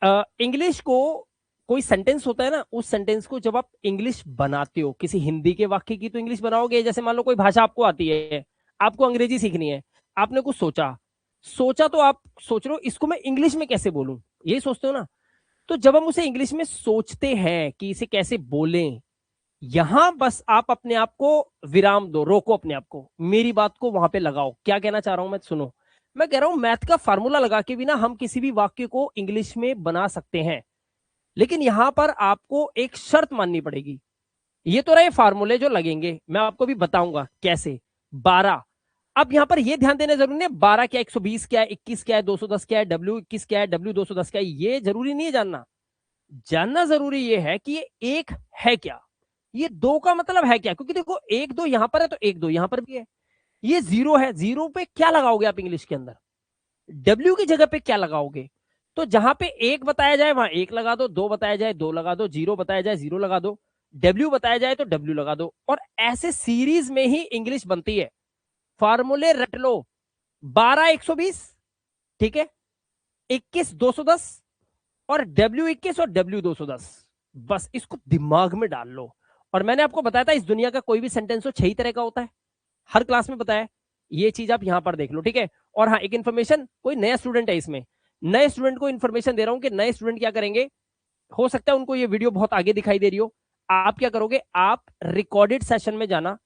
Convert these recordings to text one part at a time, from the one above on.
English को कोई sentence होता है ना, उस सेंटेंस को जब आप इंग्लिश बनाते हो, किसी हिंदी के वाक्य की तो इंग्लिश बनाओगे। जैसे मान लो कोई भाषा आपको आती है, आपको अंग्रेजी सीखनी है, आपने कुछ सोचा, सोचा तो आप सोच रहे हो इसको मैं इंग्लिश में कैसे बोलूं, यही सोचते हो ना। तो जब हम उसे इंग्लिश में सोचते हैं कि इसे कैसे बोलें, यहां बस आप अपने आप को विराम दो, रोको अपने आप को, मेरी बात को वहां पे लगाओ। क्या कहना चाह रहा हूं मैं, सुनो। मैं कह रहा हूं मैथ का फार्मूला लगा के भी ना हम किसी भी वाक्य को इंग्लिश में बना सकते हैं, लेकिन यहां पर आपको एक शर्त माननी पड़ेगी। ये तो रहे फार्मूले जो लगेंगे, मैं आपको भी बताऊंगा कैसे। 12, अब यहां पर ये ध्यान देना जरूरी नहीं है 12 क्या, 120 क्या है, 21 क्या है, 210 क्या है, W21 क्या है, W210 क्या है, ये जरूरी नहीं है जानना। जानना जरूरी ये है कि ये एक है क्या, ये दो का मतलब है क्या। क्योंकि देखो एक दो यहां पर है तो एक दो यहां पर भी है, ये जीरो है, जीरो पे क्या लगाओगे आप इंग्लिश के अंदर, डब्ल्यू की जगह पे क्या लगाओगे। तो जहां पे एक बताया जाए वहां एक लगा दो, दो बताया जाए दो लगा दो, जीरो बताया जाए जीरो लगा दो, डब्ल्यू बताया जाए तो डब्ल्यू लगा दो, और ऐसे सीरीज में ही इंग्लिश बनती है। फार्मूले रट लो, 12 120, ठीक है, 21 210, और W21 और W210, बस इसको दिमाग में डाल लो। और मैंने आपको बताया था इस दुनिया का कोई भी सेंटेंस हो 6 तरह का होता है, हर क्लास में बताया, ये चीज आप यहां पर देख लो, ठीक है। और हाँ एक इन्फॉर्मेशन, कोई नया स्टूडेंट है इसमें, नए स्टूडेंट को इन्फॉर्मेशन दे रहा हूं कि नए स्टूडेंट क्या करेंगे, हो सकता है उनको ये वीडियो बहुत आगे दिखाई दे रही हो। आप क्या करोगे, आप रिकॉर्डेड सेशन में जाना,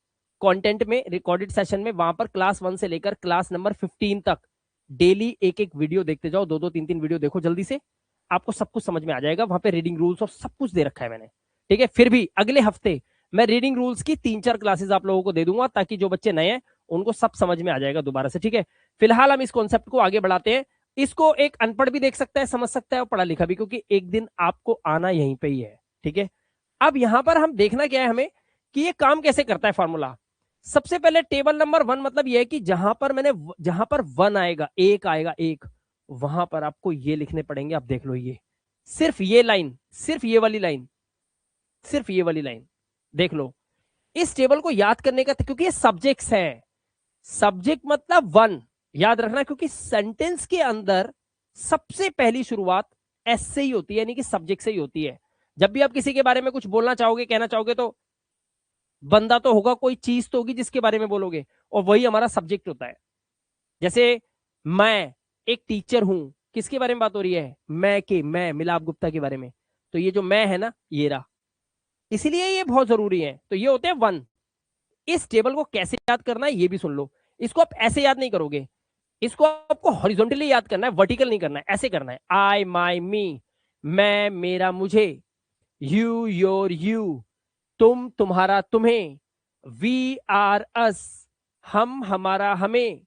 कंटेंट में रिकॉर्डेड सेशन में, वहां पर क्लास 1 से लेकर क्लास नंबर 15 तक डेली एक एक वीडियो देखते जाओ, दो दो तीन तीन वीडियो देखो जल्दी से, आपको सब कुछ समझ में आ जाएगा। वहां पे रीडिंग रूल्स और सब कुछ दे रखा है मैंने, ठीक है। फिर भी अगले हफ्ते मैं रीडिंग रूल्स की 3 4 क्लासेस आप लोगों को दे दूंगा, ताकि जो बच्चे नए हैं उनको सब समझ में आ जाएगा दोबारा से, ठीक है। फिलहाल हम इस कॉन्सेप्ट को आगे बढ़ाते हैं। इसको एक अनपढ़ भी देख सकता है, समझ सकता है, और पढ़ा लिखा भी, क्योंकि एक दिन आपको आना यहीं पे ही है, ठीक है। अब यहां पर हम देखना क्या है हमें, कि ये काम कैसे करता है फार्मूला। सबसे पहले टेबल नंबर 1 मतलब ये है कि जहां पर 1 आएगा, एक आएगा, एक, वहां पर आपको ये लिखने पड़ेंगे। आप देख लो, ये सिर्फ ये लाइन, सिर्फ ये वाली लाइन, सिर्फ ये वाली लाइन देख लो। इस टेबल को याद करने का, क्योंकि ये सब्जेक्ट्स है, सब्जेक्ट मतलब 1, याद रखना, क्योंकि सेंटेंस के अंदर सबसे पहली शुरुआत एस से ही होती है, यानी कि सब्जेक्ट से ही होती है। जब भी आप किसी के बारे में कुछ बोलना चाहोगे, कहना चाहोगे, तो बंदा तो होगा, कोई चीज तो होगी जिसके बारे में बोलोगे, और वही हमारा सब्जेक्ट होता है। जैसे मैं एक टीचर हूं, किसके बारे में बात हो रही है, मैं मिलाप गुप्ता के बारे में, तो ये जो मैं है ना, ये रहा, इसीलिए ये बहुत जरूरी है। तो ये होते हैं 1। इस टेबल को कैसे याद करना है ये भी सुन लो। इसको आप ऐसे याद नहीं करोगे, इसको आपको हॉरिजॉन्टली याद करना है, वर्टिकल नहीं करना है, ऐसे करना है। आई माई मी, मैं मेरा मुझे, यू योर यू, तुम तुम्हारा तुम्हें, वी आर अस, हम हमारा हमें,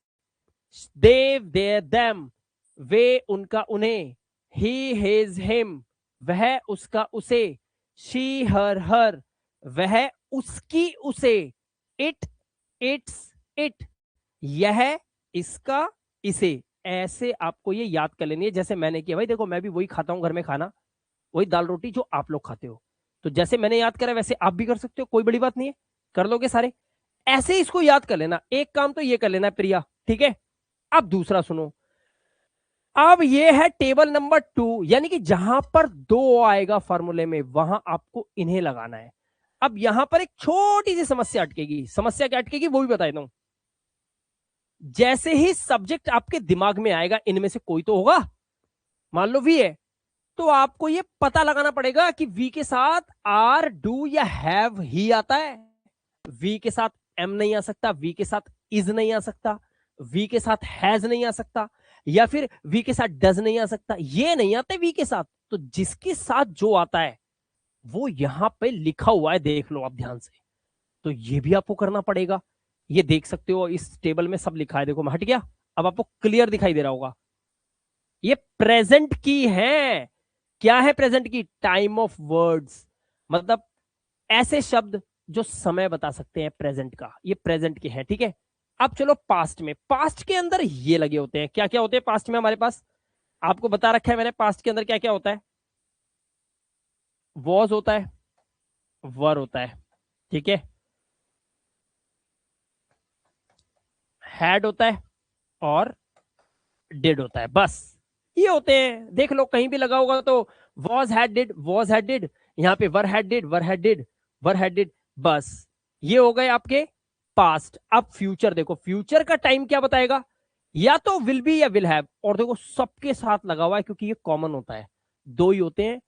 देव देयर देम, वे उनका उन्हें, ही हिज हिम, वह उसका उसे, शी हर हर, वह उसकी उसे, इट इट्स इट, यह इसका इसे। ऐसे आपको ये याद कर लेनी है, जैसे मैंने किया। भाई देखो मैं भी वही खाता हूं घर में खाना, वही दाल रोटी जो आप लोग खाते हो, तो जैसे मैंने याद करा वैसे आप भी कर सकते हो, कोई बड़ी बात नहीं है, कर लोगे सारे। ऐसे ही इसको याद कर लेना। एक काम तो ये कर लेना है प्रिया, ठीक है। अब दूसरा सुनो, अब ये है टेबल नंबर 2, यानी कि जहां पर 2 आएगा फॉर्मूले में, वहां आपको इन्हें लगाना है। अब यहां पर एक छोटी सी समस्या अटकेगी, समस्या क्या अटकेगी वो भी बता देता हूं। जैसे ही सब्जेक्ट आपके दिमाग में आएगा, इनमें से कोई तो होगा, मान लो वी है, तो आपको ये पता लगाना पड़ेगा कि वी के साथ आर, डू या हैव ही आता है। वी के साथ एम नहीं आ सकता, वी के साथ इज नहीं आ सकता, वी के साथ हैज नहीं आ सकता, या फिर वी के साथ डज नहीं आ सकता, ये नहीं आता वी के साथ। तो जिसके साथ जो आता है वो यहां पे लिखा हुआ है, देख लो आप ध्यान से। तो ये भी आपको करना पड़ेगा। ये देख सकते हो इस टेबल में सब लिखा है, देखो मैं हट गया, अब आपको क्लियर दिखाई दे रहा होगा। ये प्रेजेंट की है। क्या है प्रेजेंट की, टाइम ऑफ वर्ड्स, मतलब ऐसे शब्द जो समय बता सकते हैं प्रेजेंट का, ये प्रेजेंट के हैं, ठीक है। अब चलो पास्ट में, पास्ट के अंदर ये लगे होते हैं, क्या क्या होते हैं पास्ट में हमारे पास, आपको बता रखा है मैंने, पास्ट के अंदर क्या क्या होता है। वॉज होता है, वर होता है, ठीक है, हैड होता है, और डिड होता है, बस ये होते हैं, देख लो कहीं भी लगा होगा तो वॉज हैड डिड, यहाँ पे were had did, were had did, were had did, बस ये हो गए आपके पास्ट। अब फ्यूचर देखो, फ्यूचर का टाइम क्या बताएगा, या तो विल बी या विल हैव, और देखो सबके साथ लगा हुआ है क्योंकि ये कॉमन होता है, दो ही होते हैं,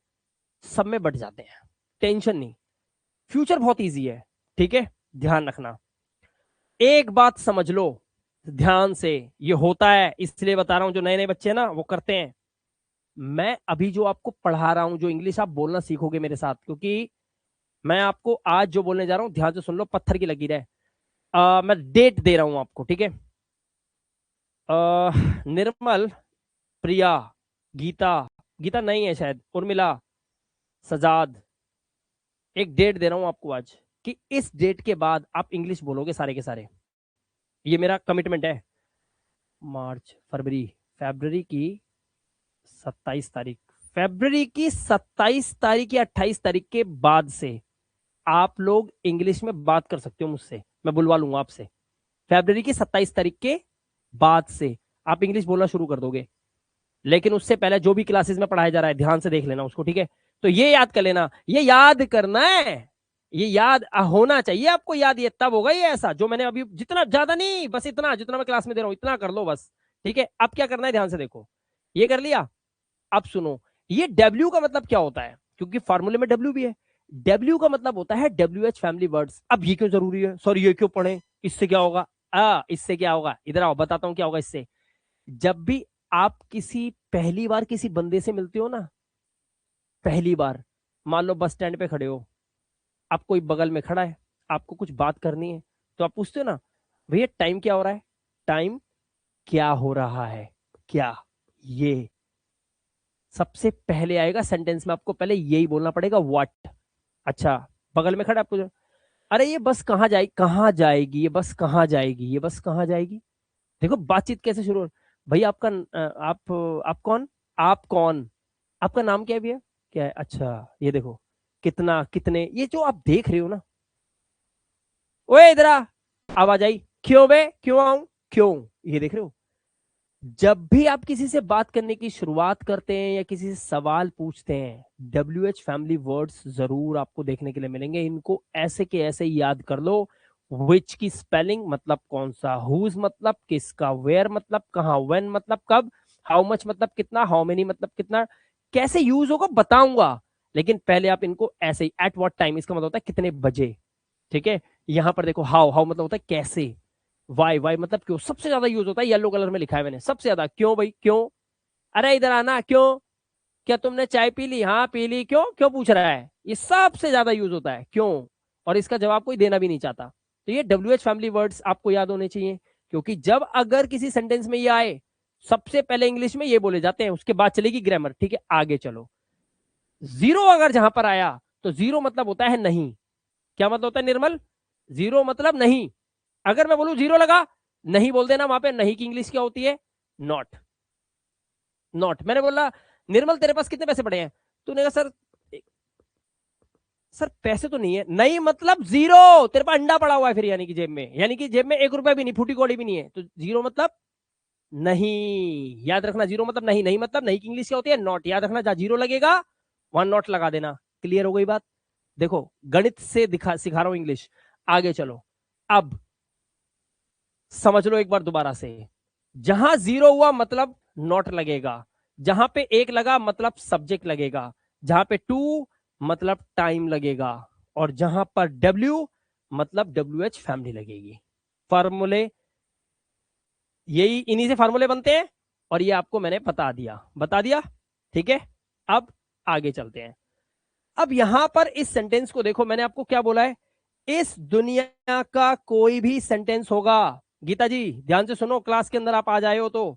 सब में बट जाते हैं, टेंशन नहीं। फ्यूचर बहुत इजी है, ठीक है, ध्यान रखना। एक बात समझ लो ध्यान से, ये होता है इसलिए बता रहा हूं, जो नए नए बच्चे हैं ना वो करते हैं। मैं अभी जो आपको पढ़ा रहा हूं, जो इंग्लिश आप बोलना सीखोगे मेरे साथ, क्योंकि मैं आपको आज जो बोलने जा रहा हूं ध्यान से सुन लो, पत्थर की लकीर है। मैं डेट दे रहा हूं आपको, ठीक है। निर्मल, प्रिया, गीता, गीता नहीं है शायद, उर्मिला, सजाद, एक डेट दे रहा हूं आपको आज कि इस डेट के बाद आप इंग्लिश बोलोगे सारे के सारे, ये मेरा कमिटमेंट है। मार्च, फरवरी, फरवरी की 27 तारीख, फरवरी की 27 तारीख या 28 तारीख के बाद से आप लोग इंग्लिश में बात कर सकते हो मुझसे, मैं बुलवा लूंगा आपसे। फरवरी की 27 तारीख के बाद से आप इंग्लिश बोलना शुरू कर दोगे, लेकिन उससे पहले जो भी क्लासेस में पढ़ाया जा रहा है ध्यान से देख लेना उसको, ठीक है। तो ये याद कर लेना, ये याद करना है, ये याद होना चाहिए आपको, याद ये तब होगा ये ऐसा, जो मैंने अभी जितना, ज्यादा नहीं, बस इतना जितना मैं क्लास में दे रहा हूं इतना कर लो बस, ठीक है। अब क्या करना है ध्यान से देखो, ये कर लिया। अब सुनो, ये डब्ल्यू का मतलब क्या होता है, क्योंकि फॉर्मूले में डब्ल्यू भी है। डब्ल्यू का मतलब होता है WH फैमिली वर्ड्स। अब ये क्यों जरूरी है, सॉरी ये क्यों पढ़े, इससे क्या होगा, इससे क्या होगा, इधर आओ बताता हूं क्या होगा इससे। जब भी आप किसी पहली बार किसी बंदे से मिलते हो ना, पहली बार, मान लो बस स्टैंड पे खड़े हो, आप कोई बगल में खड़ा है, आपको कुछ बात करनी है, तो आप पूछते हो ना, भैया टाइम क्या हो रहा है, टाइम क्या हो रहा है, क्या, ये सबसे पहले आएगा सेंटेंस में, आपको पहले यही बोलना पड़ेगा, व्हाट। अच्छा, बगल में खड़ा, आपको अरे ये बस कहाँ जाएगी, कहाँ जाएगी ये बस, कहाँ जाएगी ये बस, कहाँ जाएगी। देखो बातचीत कैसे शुरू हो, भैया आपका आप कौन, आप कौन, आपका नाम क्या है भैया, क्या है, अच्छा ये देखो, कितना, कितने, ये जो आप देख रहे हो ना, ओए इधर आ, आवाज आई, क्यों बे, क्यों आऊं, क्यों, ये देख रहे हो। जब भी आप किसी से बात करने की शुरुआत करते हैं या किसी से सवाल पूछते हैं, WH फैमिली वर्ड्स जरूर आपको देखने के लिए मिलेंगे, इनको ऐसे के ऐसे याद कर लो। विच की स्पेलिंग मतलब कौन सा, हुज मतलब किसका, वेयर मतलब कहाँ, व्हेन मतलब कब, हाउ मच मतलब कितना, हाउ मेनी मतलब कितना, कैसे यूज होगा बताऊंगा, लेकिन पहले आप इनको ऐसे ही, एट व्हाट टाइम इसका मतलब होता है कितने बजे, ठीक है। यहां पर देखो, हाउ, हाउ मतलब होता है कैसे, वाई, वाई मतलब क्यों, सबसे ज्यादा यूज होता है, येलो कलर में लिखा है मैंने, सबसे ज्यादा, क्यों भाई क्यों, अरे इधर आना, क्यों, क्या तुमने चाय पी ली, हाँ पी ली, क्यों, क्यों पूछ रहा है, ये सबसे ज्यादा यूज होता है क्यों, और इसका जवाब कोई देना भी नहीं चाहता। तो ये WH फैमिली वर्ड्स आपको याद होने चाहिए, क्योंकि जब अगर किसी सेंटेंस में ये आए, सबसे पहले इंग्लिश में ये बोले जाते हैं, उसके बाद चलेगी ग्रामर, ठीक है। आगे चलो, जीरो अगर जहां पर आया तो जीरो मतलब होता है नहीं, क्या मतलब होता है निर्मल, जीरो मतलब नहीं। अगर मैं बोलूं जीरो लगा, नहीं बोल देना, वहां पे नहीं की इंग्लिश क्या होती है, नॉट। नॉट, मैंने बोला निर्मल तेरे पास कितने पैसे पड़े हैं, तूने कहा सर, सर पैसे तो नहीं है, नहीं मतलब जीरो, तेरे पास अंडा पड़ा हुआ है फिर, यानी कि जेब में, यानी कि जेब में 1 रुपया भी नहीं, फूटी कौड़ी भी नहीं है, तो जीरो मतलब नहीं, याद रखना, जीरो मतलब नहीं, नहीं मतलब नहीं की इंग्लिश क्या होती है, नॉट, याद रखना, जहां जीरो लगेगा वहां नॉट लगा देना। क्लियर हो गई बात, देखो गणित से दिखा सिखा रहा हूं इंग्लिश। आगे चलो, अब समझ लो एक बार दोबारा से, जहां जीरो हुआ मतलब नॉट लगेगा, जहां पे एक लगा मतलब सब्जेक्ट लगेगा, जहां पे टू मतलब टाइम लगेगा, और जहां पर डब्ल्यू मतलब WH फैमिली लगेगी। फार्मूले यही, इन्हीं से फार्मूले बनते हैं, और ये आपको मैंने बता दिया, ठीक है। अब आगे चलते हैं। अब यहां पर इस सेंटेंस को देखो, मैंने आपको क्या बोला है, इस दुनिया का कोई भी सेंटेंस होगा, गीता जी ध्यान से सुनो, क्लास के अंदर आप आ जाए हो तो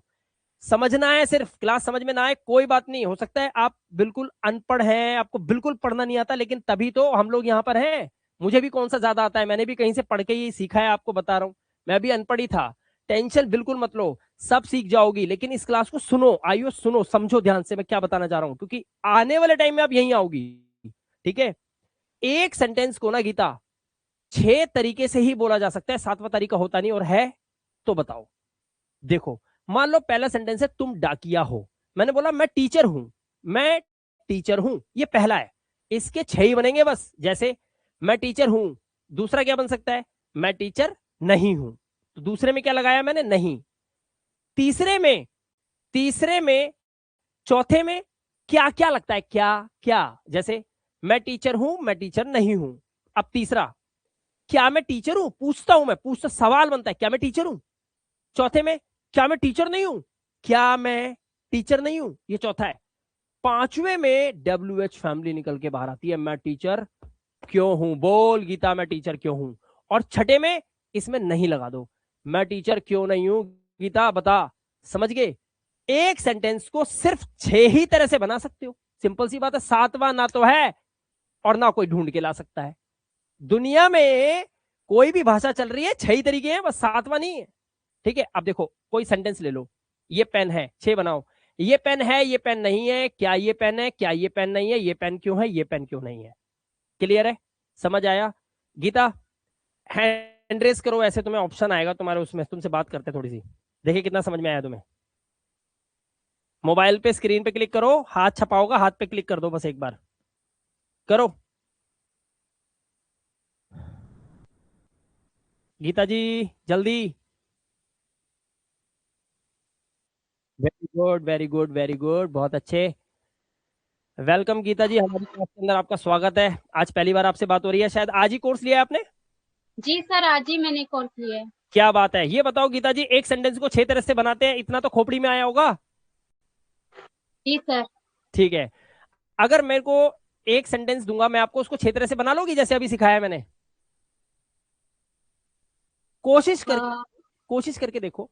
समझना है, सिर्फ क्लास समझ में ना आए कोई बात नहीं, हो सकता है आप बिल्कुल अनपढ़ हैं, आपको बिल्कुल पढ़ना नहीं आता, लेकिन तभी तो हम लोग यहाँ पर हैं। मुझे भी कौन सा ज्यादा आता है, मैंने भी कहीं से पढ़ के ही सीखा है, आपको बता रहा हूं, मैं भी अनपढ़ ही था। टेंशन बिल्कुल मत लो, सब सीख जाओगी, लेकिन इस क्लास को सुनो, आइयो सुनो, समझो ध्यान से मैं क्या बताना चाह रहा हूं, क्योंकि आने वाले टाइम में आप यहीं आओगी, ठीक है। एक सेंटेंस को ना गीता 6 तरीके से ही बोला जा सकता है, 7वां तरीका होता नहीं, और है तो बताओ। देखो, मान लो पहला सेंटेंस है तुम डाकिया हो, मैंने बोला मैं टीचर हूं, मैं टीचर हूं, ये पहला है। इसके 6 ही बनेंगे बस। जैसे मैं टीचर हूं, दूसरा क्या बन सकता है, मैं टीचर नहीं हूं, तो दूसरे में क्या लगाया मैंने, नहीं। तीसरे में, तीसरे में, चौथे में क्या क्या लगता है, क्या क्या, जैसे मैं टीचर हूं, मैं टीचर नहीं हूं। अब तीसरा, क्या मैं टीचर हूं, पूछता हूं, मैं पूछता, सवाल बनता है क्या मैं टीचर हूं। चौथे में, क्या मैं टीचर नहीं हूं, क्या मैं टीचर नहीं हूं, ये चौथा है। पांचवें में WH फैमिली निकल के बाहर आती है, मैं टीचर क्यों हूं, बोल गीता मैं टीचर क्यों हूं। और छठे में इसमें नहीं लगा दो, मैं टीचर क्यों नहीं हूं, गीता बता। समझ गए। एक सेंटेंस को सिर्फ 6 ही तरह से बना सकते हो, सिंपल सी बात है। सातवां ना तो है और ना कोई ढूंढ के ला सकता है। दुनिया में कोई भी भाषा चल रही है 6 ही तरीके हैं, बस सातवां नहीं है। ठीक है, अब देखो कोई सेंटेंस ले लो, ये पेन है, 6 बनाओ। ये पेन है, ये पेन नहीं है, क्या ये पेन है, क्या ये पेन नहीं है, ये पेन क्यों है, ये पेन क्यों नहीं है। क्लियर है, समझ आया। गीता हैंड रेस करो, ऐसे तुम्हें ऑप्शन आएगा तुम्हारे उसमें, तुमसे बात करते हैं थोड़ी सी, देखिए कितना समझ में आया तुम्हें। मोबाइल पे स्क्रीन पे क्लिक करो, हाथ छपा होगा, हाथ पे क्लिक कर दो बस एक बार, करो। गीता जी जल्दी। Very good, very good, very good, बहुत अच्छे। वेलकम गीता जी, हमारी क्लास के अंदर आपका स्वागत है। आज पहली बार आपसे बात हो रही है, शायद आज ही कोर्स लिया है आपने। जी सर, आज ही मैंने कॉल किया है। क्या बात है, ये बताओ गीता जी, एक सेंटेंस को 6 तरह से बनाते हैं, इतना तो खोपड़ी में आया होगा। जी सर। ठीक है, अगर मेरे को एक सेंटेंस दूंगा मैं आपको, उसको 6 तरह से बना लोगी जैसे अभी सिखाया मैंने। कोशिश करके, अ, कोशिश करके देखो।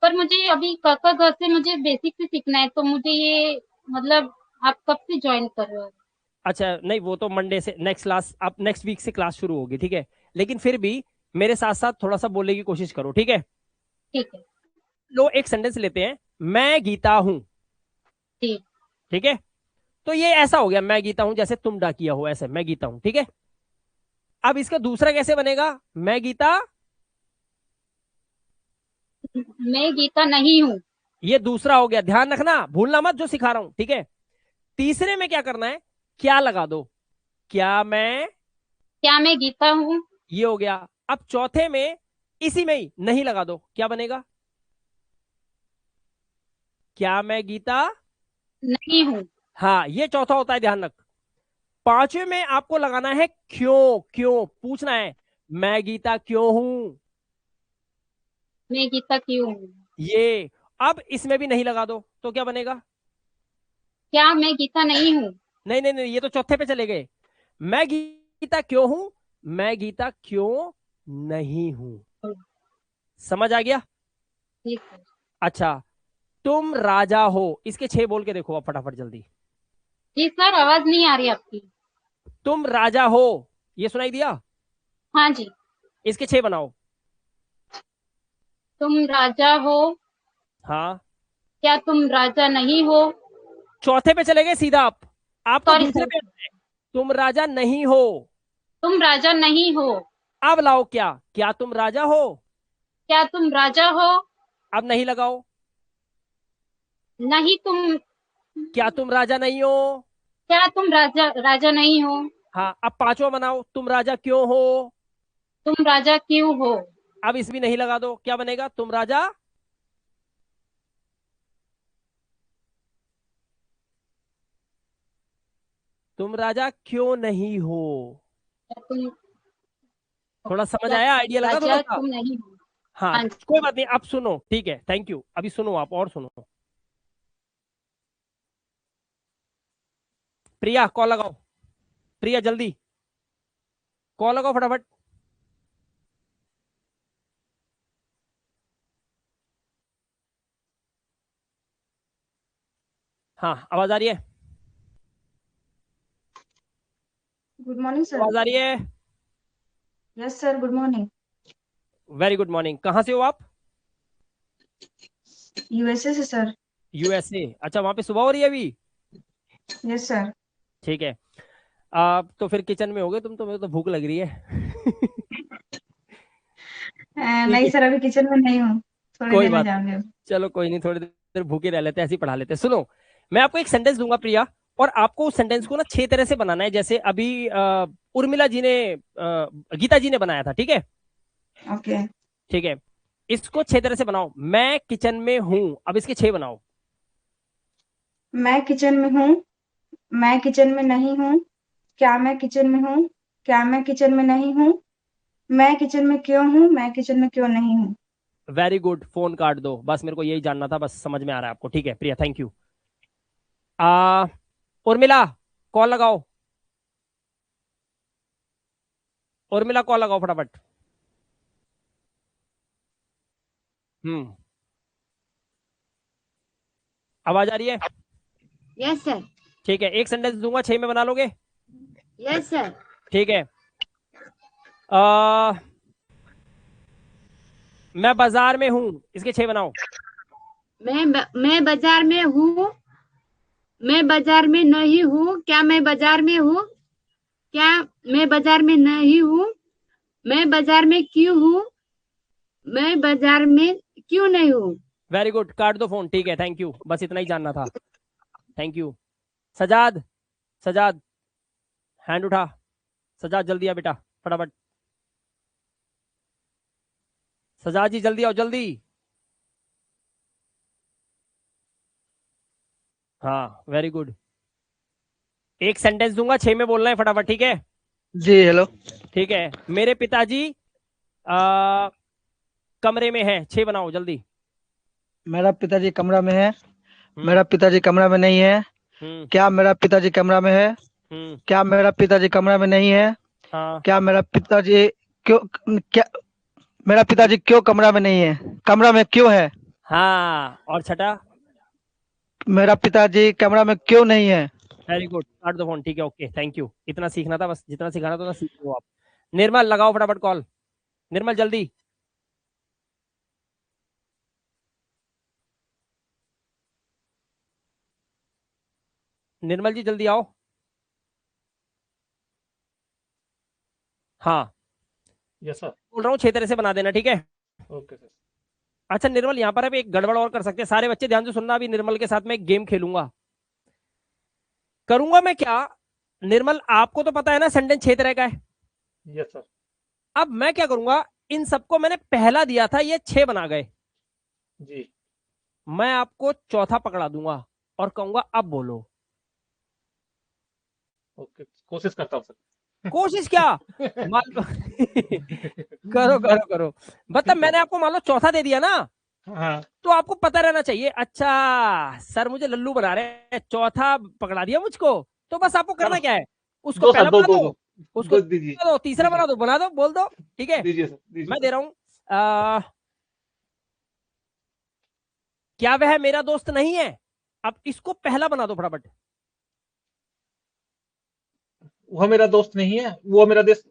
पर मुझे अभी काका घर से मुझे बेसिक से सीखना है, तो मुझे ये मतलब आप कब से ज्वाइन कर रहे हो? अच्छा नहीं, वो तो मंडे से, नेक्स्ट क्लास, आप नेक्स्ट वीक से क्लास शुरू होगी, ठीक है। लेकिन फिर भी मेरे साथ साथ थोड़ा सा बोलने की कोशिश करो, ठीक है। ठीक है। लो एक सेंटेंस लेते हैं, मैं गीता हूं, ठीक। ठीक है। तो ये ऐसा हो गया, मैं गीता हूं, जैसे तुम डाकिया हो, ऐसे मैं गीता हूं, ठीक है। अब इसका दूसरा कैसे बनेगा, मैं गीता, मैं गीता नहीं हूँ। ये दूसरा हो गया, ध्यान रखना, भूलना मत जो सिखा रहा हूं, ठीक है। तीसरे में क्या करना है, क्या लगा दो, क्या मैं, क्या मैं गीता हूँ? ये हो गया। अब चौथे में इसी में ही नहीं लगा दो, क्या बनेगा, क्या मैं गीता, नहीं हूँ। हाँ ये चौथा होता है, ध्यान रख। पांचवे में आपको लगाना है क्यों, क्यों पूछना है, मैं गीता क्यों हूं, मैं गीता क्यों हूँ? ये। अब इसमें भी नहीं लगा दो तो क्या बनेगा, क्या मैं गीता नहीं हूँ? नहीं नहीं नहीं, ये तो चौथे पे चले गए। मैं गीता क्यों हूं, मैं गीता क्यों नहीं हूं। समझ आ गया। ठीक है। अच्छा, तुम राजा हो, इसके 6 बोल के देखो अब फटाफट जल्दी। जी सर, आवाज नहीं आ रही आपकी। तुम राजा हो, ये सुनाई दिया, हाँ जी। इसके 6 बनाओ। तुम राजा हो। हाँ, क्या तुम राजा नहीं हो? चौथे पे चले गए सीधा आप तो सॉरी दूसरे सर। पे आ गए। तुम राजा नहीं हो, तुम राजा नहीं हो। अब लाओ क्या, क्या तुम राजा हो, क्या तुम राजा हो? अब नहीं लगाओ, नहीं तुम। क्या तुम राजा नहीं हो। क्या तुम राजा राजा नहीं हो? हाँ, अब पांचवा बनाओ, तुम राजा क्यों हो, तुम राजा क्यों हो? अब इस भी नहीं लगा दो, क्या बनेगा, तुम राजा, तुम राजा क्यों नहीं हो। क्या तुम थोड़ा समझ क्या आया, आइडिया लगा थोड़ा राजा सा। तुम नहीं हो? हाँ, हाँ कोई जी। बात नहीं, अब सुनो, ठीक है, थैंक यू, अभी सुनो आप, और सुनो। प्रिया कॉल लगाओ, प्रिया जल्दी कॉल लगाओ फटाफट। हाँ आवाज आ रही है, गुड मॉर्निंग सर। आवाज आ रही है। Yes sir, good morning. Very good morning, कहाँ से हो आप। यूएसए से सर। USA, अच्छा वहां पे सुबह हो रही है अभी। Yes sir. ठीक है, आप तो फिर किचन में होगे तुम, तो मेरे को तो भूख लग रही है। ठीक नहीं है, सर, अभी किचन में नहीं हूँ। थोड़ी कोई देर में बात जाऊंगी। चलो कोई नहीं, थोड़ी देर भूखे रह लेते हैं, ऐसे ही पढ़ा लेते हैं। सुनो, मैं आपको एक सेंटेंस दूंगा प्रिया, और आपको उस सेंटेंस को ना 6 तरह से बनाना है, जैसे अभी उर्मिला जी ने गीता जी ने बनाया था, ठीक है? ओके। ठीक है, इसको 6 तरह से बनाओ। मैं किचन में हूं, अब इसके 6 बनाओ। मैं किचन में हूँ। मैं किचन में नहीं हूँ। क्या मैं किचन में हूँ? क्या मैं किचन में नहीं हूँ? मैं किचन में क्यों हूँ? मैं किचन में क्यों नहीं हूँ? वेरी गुड, फोन काट दो, बस मेरे को यही जानना था, बस समझ में आ रहा है आपको। ठीक है प्रिया, थैंक यू। आ उर्मिला, कॉल लगाओ। उर्मिला कॉल लगाओ फटाफट। हम्म, आवाज आ रही है? Yes sir. ठीक है, एक सेंटेंस दूंगा, 6 में बना लोगे? Yes sir. ठीक है। आ, मैं बाजार में हूं, इसके 6 बनाओ। मैं बाजार में हूँ। मैं बाजार में नहीं हूँ। क्या मैं बाजार में हूँ? क्या मैं बाजार में नहीं हूँ? मैं बाजार में क्यों हूँ? मैं बाजार में क्यों नहीं हूँ? वेरी गुड, काट दो फोन। ठीक है, थैंक यू, बस इतना ही जानना था। Thank you. Sajad, Sajad hand उठा। सजाद जल्दी आ बेटा, फटाफट। सजाद जी जल्दी आओ, जल्दी। हाँ वेरी गुड। एक सेंटेंस दूंगा, 6 में बोलना है फटाफट, ठीक है? जी हेलो। ठीक है, मेरे पिताजी आ, कमरे में है, 6 बनाओ जल्दी। मेरा पिताजी कमरा में है। हम्म। मेरा पिताजी कमरा में नहीं है। हम्म। क्या मेरा पिताजी कमरा में है? हम्म। क्या मेरा पिताजी कमरा में नहीं है? हाँ। क्या मेरा पिताजी क्यों क्या मेरा पिताजी क्यों कमरा में नहीं है? कमरा में क्यों है? हाँ, और छठा? मेरा पिताजी कमरा में क्यों नहीं है? वेरी गुड, काट दो फोन। ठीक है, ओके, थैंक यू। इतना सीखना था बस, जितना सिखाना था उतना सीख लो आप। निर्मल लगाओ फटाफट कॉल। निर्मल जल्दी। निर्मल जी जल्दी आओ। हाँ, यस सर। बोल रहा हूँ 6 तरह से बना देना, ठीक है? Okay sir. अच्छा निर्मल, यहाँ पर अभी एक गड़बड़ और कर सकते हैं, सारे बच्चे ध्यान से सुनना। अभी निर्मल के साथ में एक गेम खेलूंगा। करूंगा मैं क्या? निर्मल, आपको तो पता है ना सेंटेंस 6 तरह का है। Yes sir. अब मैं क्या करूंगा, इन सबको मैंने पहला दिया था, ये 6 बना गए। जी। मैं आपको चौथा पकड़ा दूंगा और कहूंगा अब बोलो। ओके, कोशिश करता हूँ सर। कोशिश क्या? मान लो करो करो करो। मतलब मैंने आपको मान लो चौथा दे दिया ना, हाँ। तो आपको पता रहना चाहिए, अच्छा सर मुझे लल्लू बना रहे हैं, चौथा पकड़ा दिया मुझको। तो बस आपको करना क्या है, उसको दो सर, पहला दो बना दो दो, दो उसको दो दीजिए। बना दो, तीसरा दीजिए बना दो, बना दो, बोल दो। ठीक है, दीजिए सर, दीजिए मैं सर। दे रहा हूं। क्या वह मेरा दोस्त नहीं है? अब इसको पहला बना दो फटाफट। वह मेरा दोस्त नहीं है, वो मेरा देश।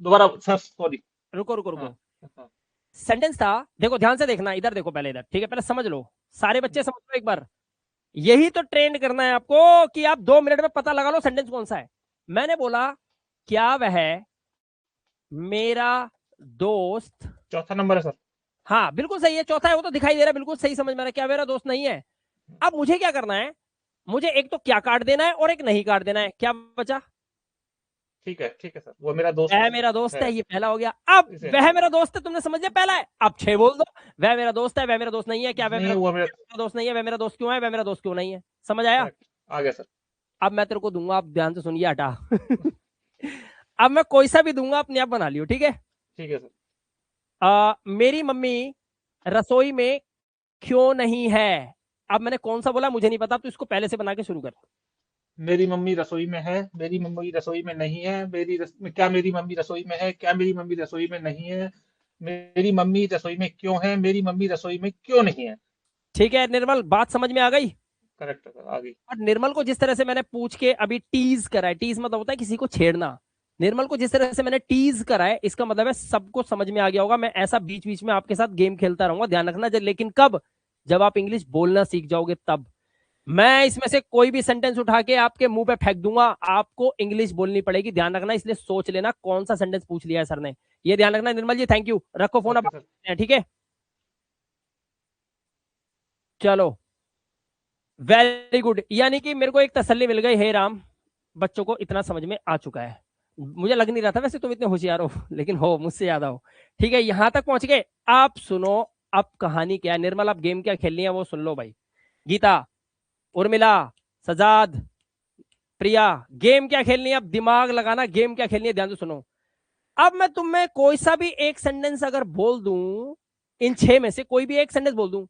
दोबारा सर, सॉरी। रुको रुको रुको। हाँ। हाँ। सेंटेंस था, देखो ध्यान से देखना, इधर देखो पहले, इधर, ठीक है? पहले समझ लो, सारे बच्चे समझ लो एक बार। यही तो ट्रेंड करना है आपको, कि आप 2 मिनट में पता लगा लो सेंटेंस कौन सा है। मैंने बोला क्या वह मेरा दोस्त, चौथा नंबर है सर। हाँ बिल्कुल सही है, चौथा है, वो तो दिखाई दे रहा है, बिल्कुल सही समझ में आ रहा है, क्या मेरा दोस्त नहीं है। अब मुझे क्या करना है, मुझे एक तो क्या काट देना है और एक नहीं काट देना है। क्या बचा? ठीक है सर, वो मेरा दोस्त वह मेरा दोस्त है, है। ये पहला हो गया। अब इसे वह मेरा दोस्त है, तुमने समझ लिया, पहला है। अब 6 बोल दो। वह मेरा दोस्त है, वह मेरा दोस्त नहीं है, क्या वह नहीं, मेरा वो मेरा। दोस्त नहीं है, वह मेरा दोस्त क्यों है, वह मेरा दोस्त क्यों नहीं है। समझ आया? करेक्ट, आ गया सर। अब मैं तेरे को दूंगा, आप ध्यान से सुनिए, हटा अब मैं कोई सा भी दूंगा, अपने आप बना लियो, ठीक है? ठीक है सर। मेरी मम्मी रसोई में क्यों नहीं है? अब मैंने कौन सा बोला मुझे नहीं पता, तो इसको पहले से बना के शुरू कर। मेरी मम्मी रसोई में है, मेरी मम्मी रसोई में नहीं है, क्या मेरी मम्मी रसोई में है, क्या मेरी मम्मी रसोई में नहीं है, मेरी मम्मी रसोई में क्यों है, मेरी मम्मी रसोई में क्यों नहीं है। ठीक है निर्मल, बात समझ में आ गई? करेक्ट है सर, आ गई। और निर्मल को जिस तरह से मैंने पूछ के अभी टीज करा है, टीज मतलब होता है किसी को छेड़ना, निर्मल को जिस तरह से मैंने टीज करा है, इसका मतलब है सबको समझ में आ गया होगा। मैं ऐसा बीच बीच में आपके साथ गेम खेलता रहूंगा, ध्यान रखना। लेकिन कब? जब आप इंग्लिश बोलना सीख जाओगे तब। मैं इसमें से कोई भी सेंटेंस उठा के आपके मुंह पे फेंक दूंगा, आपको इंग्लिश बोलनी पड़ेगी, ध्यान रखना। इसलिए सोच लेना कौन सा सेंटेंस पूछ लिया है सर ने, ये ध्यान रखना। निर्मल जी थैंक यू, रखो फोन, ओके अब सर। ठीक है? चलो वेरी गुड, यानी कि मेरे को एक तसल्ली मिल गई। हे राम, बच्चों को इतना समझ में आ चुका है। मुझे लग नहीं रहा था वैसे तुम इतने होशियार हो, लेकिन हो, मुझसे ज्यादा हो। ठीक है, यहां तक पहुंच गए। आप सुनो, अब कहानी क्या है। निर्मल, अब गेम क्या खेलनी है वो सुन लो भाई। गीता, उर्मिला, सजाद, प्रिया, गेम क्या खेलनी है? अब दिमाग लगाना, गेम क्या खेलनी है ध्यान से सुनो। अब मैं तुम्हें कोई सा भी एक सेंटेंस अगर बोल दूं, इन 6 में से कोई भी एक सेंटेंस बोल दूं,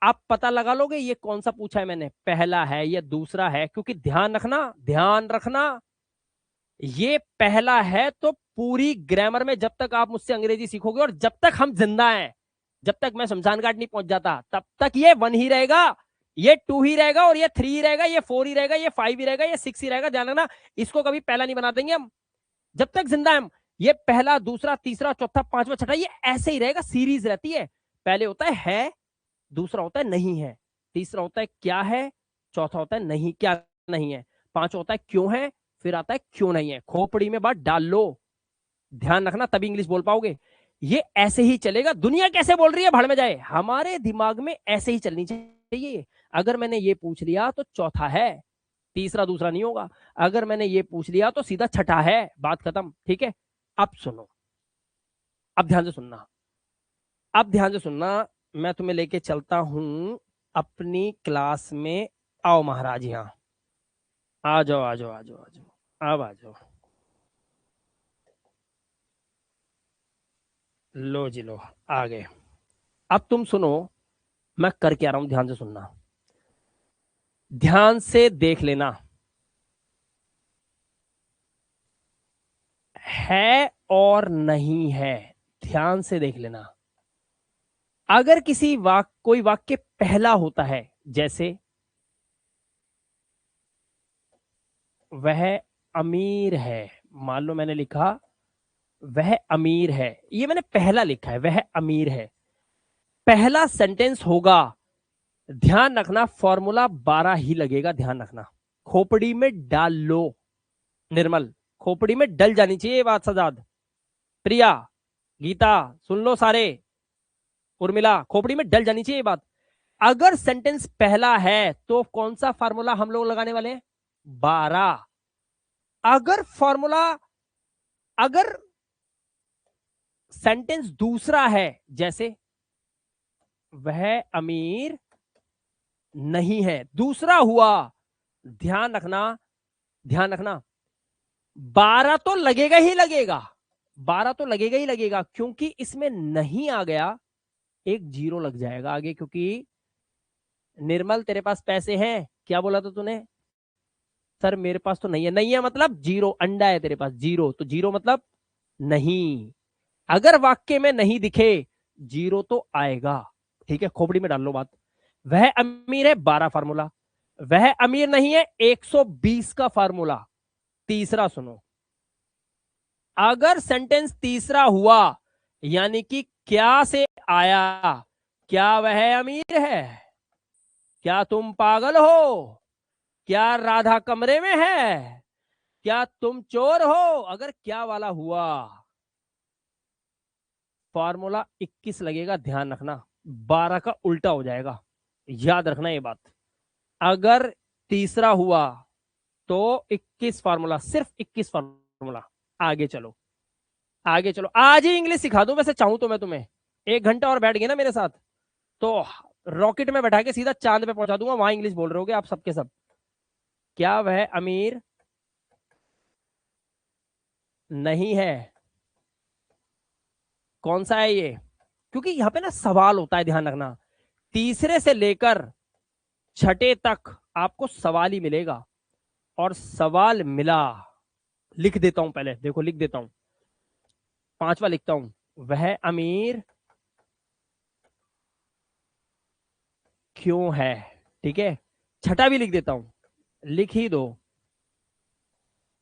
आप पता लगा लोगे ये कौन सा पूछा है मैंने, पहला है या दूसरा है। क्योंकि ध्यान रखना, ध्यान रखना, ये पहला है तो पूरी ग्रामर में जब तक आप मुझसे अंग्रेजी सीखोगे और जब तक हम जिंदा हैं, जब तक मैं शमशान घाट नहीं पहुंच जाता, तब तक ये 1 ही रहेगा, ये 2 ही रहेगा, और ये 3 ही रहेगा, ये 4 ही रहेगा, ये 5 ही रहेगा, ये 6 ही रहेगा। ध्यान रखना, इसको कभी पहला नहीं बना देंगे हम जब तक जिंदा है हम। ये पहला, दूसरा, तीसरा, चौथा, पांचवा, छठा, ये ऐसे ही रहेगा, सीरीज रहती है। पहले होता है दूसरा होता है नहीं है, तीसरा होता है क्या है, चौथा होता है नहीं, क्या नहीं है, पांचवा होता है क्यों है, फिर आता है क्यों नहीं है। खोपड़ी में बात डाल लो, ध्यान रखना, तभी इंग्लिश बोल पाओगे। ये ऐसे ही चलेगा। दुनिया कैसे बोल रही है भाड़ में जाए, हमारे दिमाग में ऐसे ही चलनी चाहिए। अगर मैंने ये पूछ लिया तो चौथा है, तीसरा दूसरा नहीं होगा। अगर मैंने ये पूछ लिया तो सीधा छठा है, बात खत्म। ठीक है, अब सुनो, अब ध्यान से सुनना, अब ध्यान से सुनना। मैं तुम्हें लेके चलता हूं अपनी क्लास में। आओ महाराज, यहां आ जाओ, आ जाओ, आ जाओ, आ जाओ, अब आ जाओ। लो जी लो, आ गए। अब तुम सुनो मैं कर क्या रहा हूं, ध्यान से सुनना, ध्यान से देख लेना। है और नहीं है, ध्यान से देख लेना। अगर किसी कोई वाक्य पहला होता है, जैसे वह अमीर है, मान लो मैंने लिखा वह अमीर है, ये मैंने पहला लिखा है, वह अमीर है, पहला सेंटेंस होगा। ध्यान रखना, फॉर्मूला 12 ही लगेगा, ध्यान रखना। खोपड़ी में डाल लो निर्मल, खोपड़ी में डल जानी चाहिए ये बात। सजाद, प्रिया, गीता, सुन लो सारे, उर्मिला, खोपड़ी में डल जानी चाहिए ये बात। अगर सेंटेंस पहला है तो कौन सा फार्मूला हम लोग लगाने वाले हैं? 12। अगर फॉर्मूला, अगर सेंटेंस दूसरा है, जैसे वह अमीर नहीं है, दूसरा हुआ, ध्यान रखना, ध्यान रखना, 12 तो लगेगा ही लगेगा, 12 तो लगेगा ही लगेगा, क्योंकि इसमें नहीं आ गया, एक 0 लग जाएगा आगे। क्योंकि निर्मल तेरे पास पैसे हैं, क्या बोला था तूने? सर मेरे पास तो नहीं है। नहीं है मतलब 0, अंडा है तेरे पास, 0, तो 0 मतलब नहीं। अगर वाक्य में नहीं दिखे 0 तो आएगा। ठीक है, खोपड़ी में डाल लो बात। वह अमीर है, 12 फार्मूला, वह अमीर नहीं है, 120 का फार्मूला। तीसरा सुनो, अगर सेंटेंस तीसरा हुआ, यानी कि क्या से आया, क्या वह अमीर है, क्या तुम पागल हो, क्या राधा कमरे में है, क्या तुम चोर हो, अगर क्या वाला हुआ, फॉर्मूला 21 लगेगा, ध्यान रखना, 12 का उल्टा हो जाएगा, याद रखना ये बात। अगर तीसरा हुआ तो 21 फार्मूला, सिर्फ 21 फार्मूला। आगे चलो, आगे चलो, आज ही इंग्लिश सिखा दूं वैसे चाहूं तो मैं तुम्हें। 1 घंटा और बैठ गए ना मेरे साथ तो रॉकेट में बैठा के सीधा चांद पे पहुंचा दूंगा, वहां इंग्लिश बोल रहे होगे आप सबके सब। क्या वह अमीर नहीं है, कौन सा है ये? क्योंकि यहां पे ना सवाल होता है, ध्यान रखना, तीसरे से लेकर छठे तक आपको सवाल ही मिलेगा। और सवाल मिला, लिख देता हूं, पहले देखो लिख देता हूं, 5वां लिखता हूं, वह अमीर क्यों है। ठीक है, छठा भी लिख देता हूं, लिख ही दो,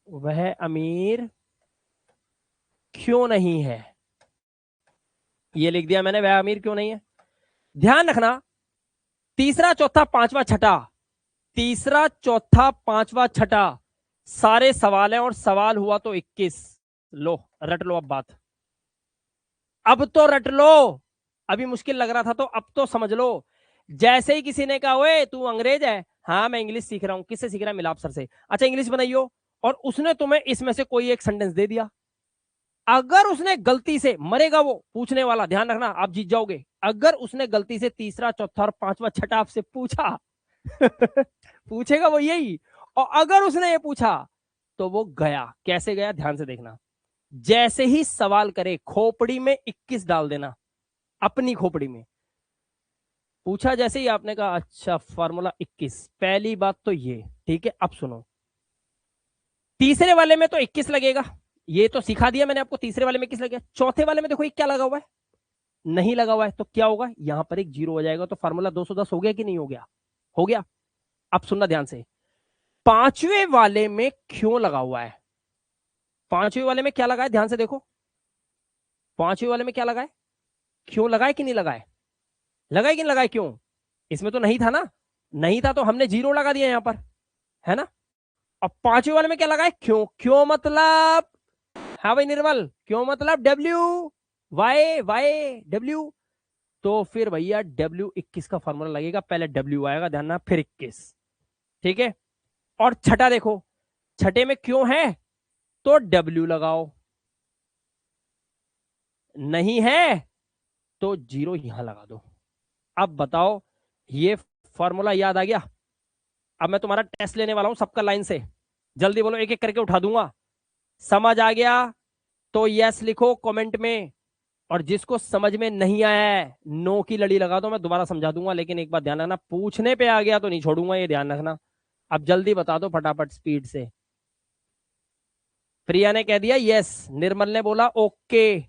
वह अमीर क्यों नहीं है। ये लिख दिया मैंने, वह अमीर क्यों नहीं है। ध्यान रखना, तीसरा, चौथा, पांचवा, छठा, तीसरा, चौथा, पांचवा, छठा सारे सवाल हैं, और सवाल हुआ तो 21। लो रट लो अब बात, अब तो रट लो, अभी मुश्किल लग रहा था तो अब तो समझ लो। जैसे ही किसी ने कहा ओए तू अंग्रेज है, हाँ मैं इंग्लिश सीख रहा हूं, किससे सीख रहा है, मिलाप सर से, अच्छा इंग्लिश बनाइयो, और उसने तुम्हें इसमें से कोई एक सेंटेंस दे दिया, अगर उसने गलती से, मरेगा वो पूछने वाला, ध्यान रखना आप जीत जाओगे, अगर उसने गलती से तीसरा चौथा और पांचवा छठा आपसे पूछा पूछेगा वो यही, और अगर उसने ये पूछा तो वो गया, कैसे गया ध्यान से देखना, जैसे ही सवाल करे खोपड़ी में 21 डाल देना, अपनी खोपड़ी में पूछा, जैसे ही आपने कहा अच्छा फार्मूला 21, पहली बात तो ये, ठीक है। अब सुनो, तीसरे वाले में तो 21 लगेगा, ये तो सिखा दिया मैंने आपको, तीसरे वाले में 21 लगेगा, चौथे वाले में देखो ये क्या लगा हुआ है, नहीं लगा हुआ है, तो क्या होगा, यहां पर एक जीरो हो जाएगा, तो फार्मूला 210 हो गया कि नहीं हो गया, हो गया। अब सुनना ध्यान से, पांचवें वाले में क्यों लगा हुआ है, पांचवें वाले में क्या लगा है, ध्यान से देखो, पांचवें वाले में क्या लगा है, क्यों लगा है कि नहीं लगा है, लगा है कि नहीं लगा है, क्यों, इसमें तो नहीं था ना, नहीं था तो हमने जीरो लगा दिया यहां पर, है ना। अब पांचवें वाले में क्या लगा है, क्यों, क्यों मतलब, हाँ भाई निर्मल, क्यों मतलब डब्ल्यू, वाई वाई डब्ल्यू, तो फिर भैया डब्ल्यू 21 का फॉर्मूला लगेगा, पहले डब्ल्यू आएगा, ध्यान ना, फिर 21, ठीक है। और छठा देखो, छठे में क्यों है तो डब्ल्यू लगाओ, नहीं है तो जीरो यहां लगा दो। अब बताओ, ये फॉर्मूला याद आ गया। अब मैं तुम्हारा टेस्ट लेने वाला हूं सबका, लाइन से जल्दी बोलो, एक एक करके उठा दूंगा, समझ आ गया तो यस लिखो कमेंट में, और जिसको समझ में नहीं आया है नो की लड़ी लगा दो, मैं दोबारा समझा दूंगा, लेकिन एक बात ध्यान रखना, पूछने पे आ गया तो नहीं छोड़ूंगा, ये ध्यान रखना। अब जल्दी बता दो फटाफट स्पीड से। प्रिया ने कह दिया यस, निर्मल ने बोला ओके,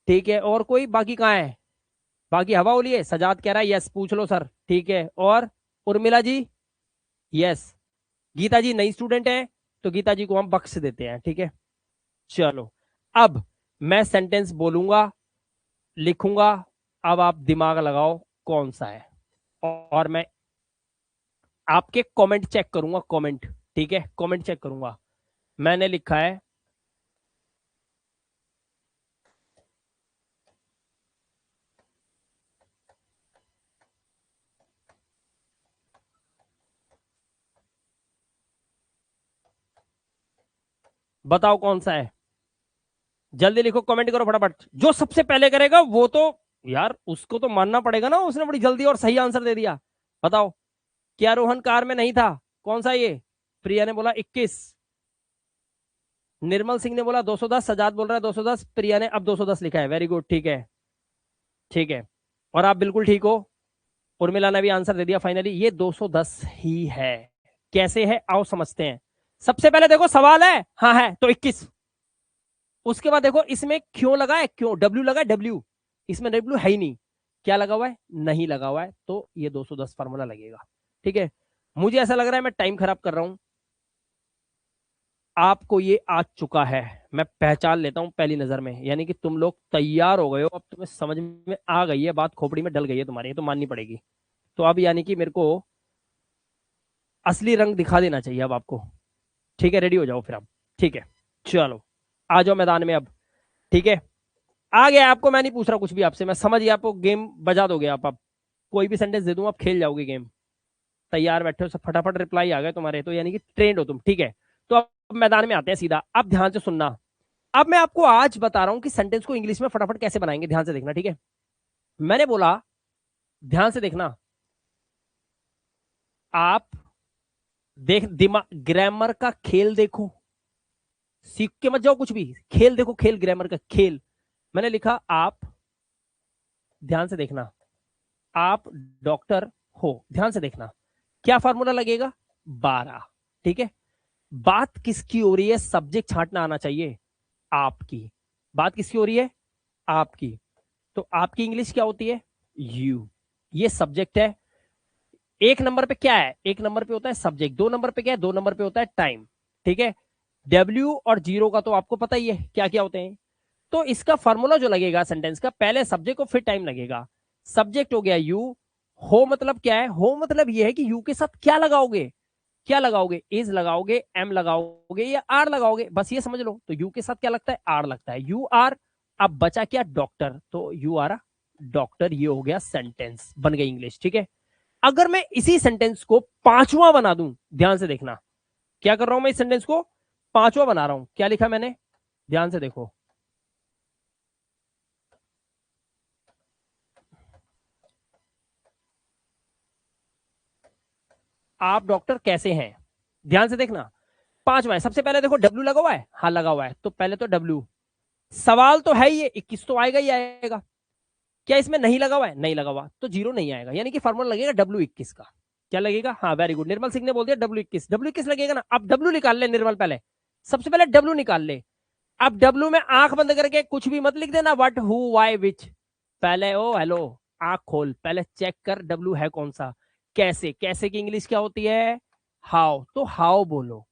ठीक है, और कोई बाकी कहाँ है, बाकी हवा हो लिए, सजाद कह रहा है यस, पूछ लो सर, ठीक है, और उर्मिला जी यस, गीता जी नई स्टूडेंट है तो गीता जी को हम बख्श देते हैं, ठीक है। चलो अब मैं सेंटेंस बोलूंगा, लिखूंगा, अब आप दिमाग लगाओ कौन सा है, और मैं आपके कमेंट चेक करूंगा, कमेंट, ठीक है, कमेंट चेक करूंगा। मैंने लिखा है बताओ कौन सा है, जल्दी लिखो, कमेंट करो फटाफट, जो सबसे पहले करेगा वो तो यार उसको तो मानना पड़ेगा ना, उसने बड़ी जल्दी और सही आंसर दे दिया। बताओ, क्या रोहन कार में नहीं था, कौन सा ये, प्रिया ने बोला 21, निर्मल सिंह ने बोला 210, सजाद बोल रहा है 210, प्रिया ने अब 210 लिखा है, वेरी गुड, ठीक है, ठीक है, और आप बिल्कुल ठीक हो, उर्मिला ने भी आंसर दे दिया फाइनली, ये 210 ही है। कैसे है आओ समझते हैं। सबसे पहले देखो सवाल है, हाँ है तो 21, उसके बाद देखो इसमें क्यों लगा है, क्यों डब्ल्यू लगा है, डब्ल्यू, इसमें डब्ल्यू है ही नहीं, क्या लगा हुआ है, नहीं लगा हुआ है, तो ये 210 फार्मूला लगेगा, ठीक है। मुझे ऐसा लग रहा है मैं टाइम खराब कर रहा हूं, आपको ये आ चुका है, मैं पहचान लेता हूं पहली नजर में, यानी कि तुम लोग तैयार हो गए हो, अब तुम्हें समझ में आ गई है बात, खोपड़ी में डल गई है तुम्हारी, ये तो माननी पड़ेगी। तो अब यानी कि मेरे को असली रंग दिखा देना चाहिए अब आपको, ठीक है, रेडी हो जाओ फिर अब, ठीक है, चलो आ जाओ मैदान में अब, ठीक है। आ गया आपको, मैं नहीं पूछ रहा कुछ भी आपसे, मैं समझ गया, आपको गेम बजा दोगे आप, अब कोई भी सेंटेंस दे दूं आप खेल जाओगे गेम, तैयार बैठे हो सब, फटाफट रिप्लाई आ गए तुम्हारे, तो यानी कि ट्रेंड हो तुम, ठीक है। तो अब मैदान में आते हैं सीधा, अब ध्यान से सुनना, अब मैं आपको आज बता रहा हूं कि सेंटेंस को इंग्लिश में फटाफट कैसे बनाएंगे, ध्यान से देखना, ठीक है। मैंने बोला ध्यान से देखना, आप देख, दिमाग, ग्रामर का खेल देखो, सीख के मत जाओ कुछ भी, खेल देखो, खेल, ग्रामर का खेल। मैंने लिखा आप, ध्यान से देखना, आप डॉक्टर हो, ध्यान से देखना, क्या फार्मूला लगेगा, 12, ठीक है। बात किसकी हो रही है, सब्जेक्ट छांटना आना चाहिए, आपकी, बात किसकी हो रही है, आपकी, तो आपकी इंग्लिश क्या होती है, यू, ये सब्जेक्ट है। एक नंबर पे क्या है, एक नंबर पे होता है सब्जेक्ट, दो नंबर पे क्या है, दो नंबर पे होता है टाइम, ठीक है। डब्ल्यू और जीरो का तो आपको पता ही है क्या क्या होते हैं, तो इसका फार्मूला जो लगेगा सेंटेंस का, पहले सब्जेक्ट को फिर टाइम लगेगा, सब्जेक्ट हो गया यू, हो मतलब क्या है, हो मतलब ये है कि यू के साथ क्या लगाओगे, क्या लगाओगे, इज लगाओगे, एम लगाओगे या आर लगाओगे, बस ये समझ लो। तो यू के साथ क्या लगता है, आर लगता है, यू आर। अब बचा क्या, डॉक्टर, तो यू आर अ डॉक्टर, ये हो गया सेंटेंस, बन गई इंग्लिश। ठीक है, अगर मैं इसी सेंटेंस को पांचवा बना दूं, ध्यान से देखना क्या कर रहा हूं मैं, इस सेंटेंस को पांचवा बना रहा हूं। क्या लिखा मैंने, ध्यान से देखो। आप डॉक्टर कैसे हैं, ध्यान से देखना। पांचवा है, सबसे पहले देखो डब्ल्यू लगा हुआ है, हाँ लगा हुआ है, तो पहले तो डब्ल्यू। सवाल तो है ये 21 तो आएगा ही आएगा। क्या इसमें नहीं लगा हुआ है, नहीं लगा हुआ, तो जीरो नहीं आएगा, यानी कि फॉर्मूला लगेगा W21 का। क्या लगेगा, हाँ वेरी गुड, निर्मल सिंह ने बोल दिया W21 लगेगा ना। अब डब्ल्यू निकाल ले निर्मल, पहले सबसे पहले डब्ल्यू निकाल ले। अब डब्ल्यू में आंख बंद करके कुछ भी मत लिख देना, व्हाट हु व्हाई विच, पहले ओ हेलो आंख खोल, पहले चेक कर डब्ल्यू है कौन सा। कैसे, कैसे की इंग्लिश क्या होती है, हाउ, तो हाउ बोलो।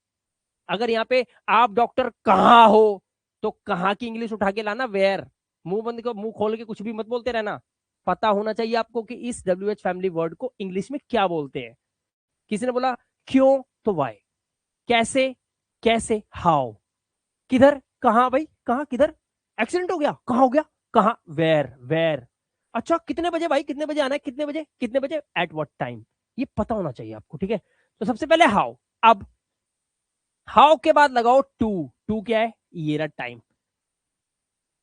अगर यहाँ पे आप डॉक्टर कहाँ हो, तो कहाँ की इंग्लिश उठा के लाना, वेयर। मुंह बंद को, मुंह खोल के कुछ भी मत बोलते रहना, पता होना चाहिए आपको कि इस WH फैमिली वर्ड को इंग्लिश में क्या बोलते हैं। किसी ने बोला क्यों, तो वाई, कैसे, कैसे हाउ, किधर कहाँ, भाई कहाँ किधर, एक्सीडेंट हो गया कहाँ हो गया, कहाँ वेयर, वेयर। अच्छा कितने बजे भाई, कितने बजे आना है, कितने बजे, कितने बजे, एट व्हाट टाइम, ये पता होना चाहिए आपको। ठीक है, तो सबसे पहले हाउ। अब हाउ के बाद लगाओ टू, टू क्या है, ये रहा टाइम।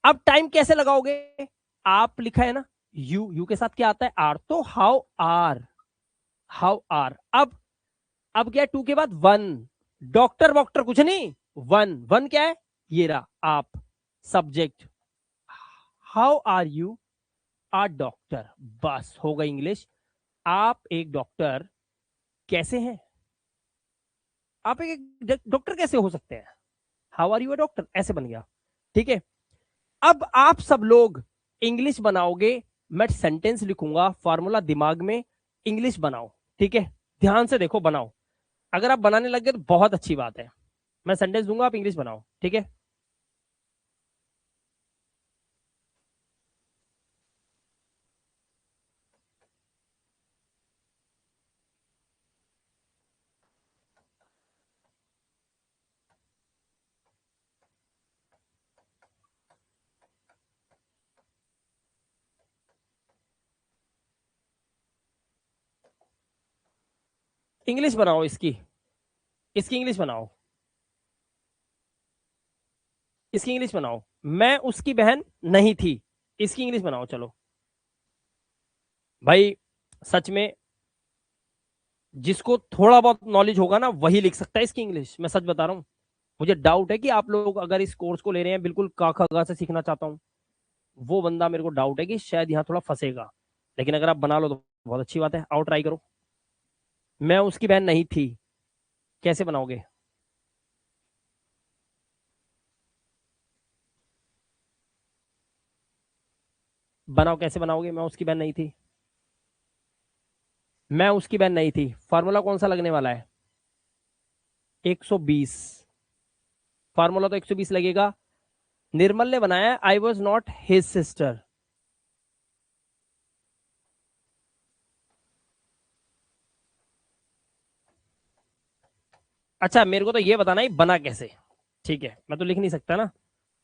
अब टाइम कैसे लगाओगे, आप लिखा है ना यू, यू के साथ क्या आता है, आर, तो हाउ आर, हाउ आर। अब क्या है, टू के बाद वन, डॉक्टर वॉक्टर कुछ नहीं, वन, वन क्या है, ये रहा आप, subject, how are you are doctor, बस हो गई इंग्लिश। आप एक डॉक्टर कैसे हैं, आप एक डॉक्टर कैसे हो सकते हैं, how are you a doctor, ऐसे बन गया। ठीक है, अब आप सब लोग इंग्लिश बनाओगे, मैं सेंटेंस लिखूंगा, फॉर्मूला दिमाग में, इंग्लिश बनाओ। ठीक है, ध्यान से देखो, बनाओ। अगर आप बनाने लग गए तो बहुत अच्छी बात है, मैं सेंटेंस दूंगा, आप इंग्लिश बनाओ। ठीक है, इंग्लिश बनाओ, इसकी, इसकी इंग्लिश बनाओ, इसकी इंग्लिश बनाओ। मैं उसकी बहन नहीं थी, इसकी इंग्लिश बनाओ। चलो भाई, सच में जिसको थोड़ा बहुत नॉलेज होगा ना वही लिख सकता है इसकी इंग्लिश, मैं सच बता रहा हूँ। मुझे डाउट है कि आप लोग अगर इस कोर्स को ले रहे हैं, बिल्कुल का ख ग से सीखना चाहता हूँ, वो बंदा मेरे को डाउट है कि शायद यहाँ थोड़ा फंसेगा। लेकिन अगर आप बना लो तो बहुत अच्छी बात है, आओ ट्राई करो। मैं उसकी बहन नहीं थी, कैसे बनाओगे, बनाओ, कैसे बनाओगे, मैं उसकी बहन नहीं थी, मैं उसकी बहन नहीं थी, फार्मूला कौन सा लगने वाला है, 120, फार्मूला तो 120 लगेगा। निर्मल ने बनाया आई वॉज नॉट हिज सिस्टर, अच्छा मेरे को तो ये बताना ही बना कैसे। ठीक है, मैं तो लिख नहीं सकता ना।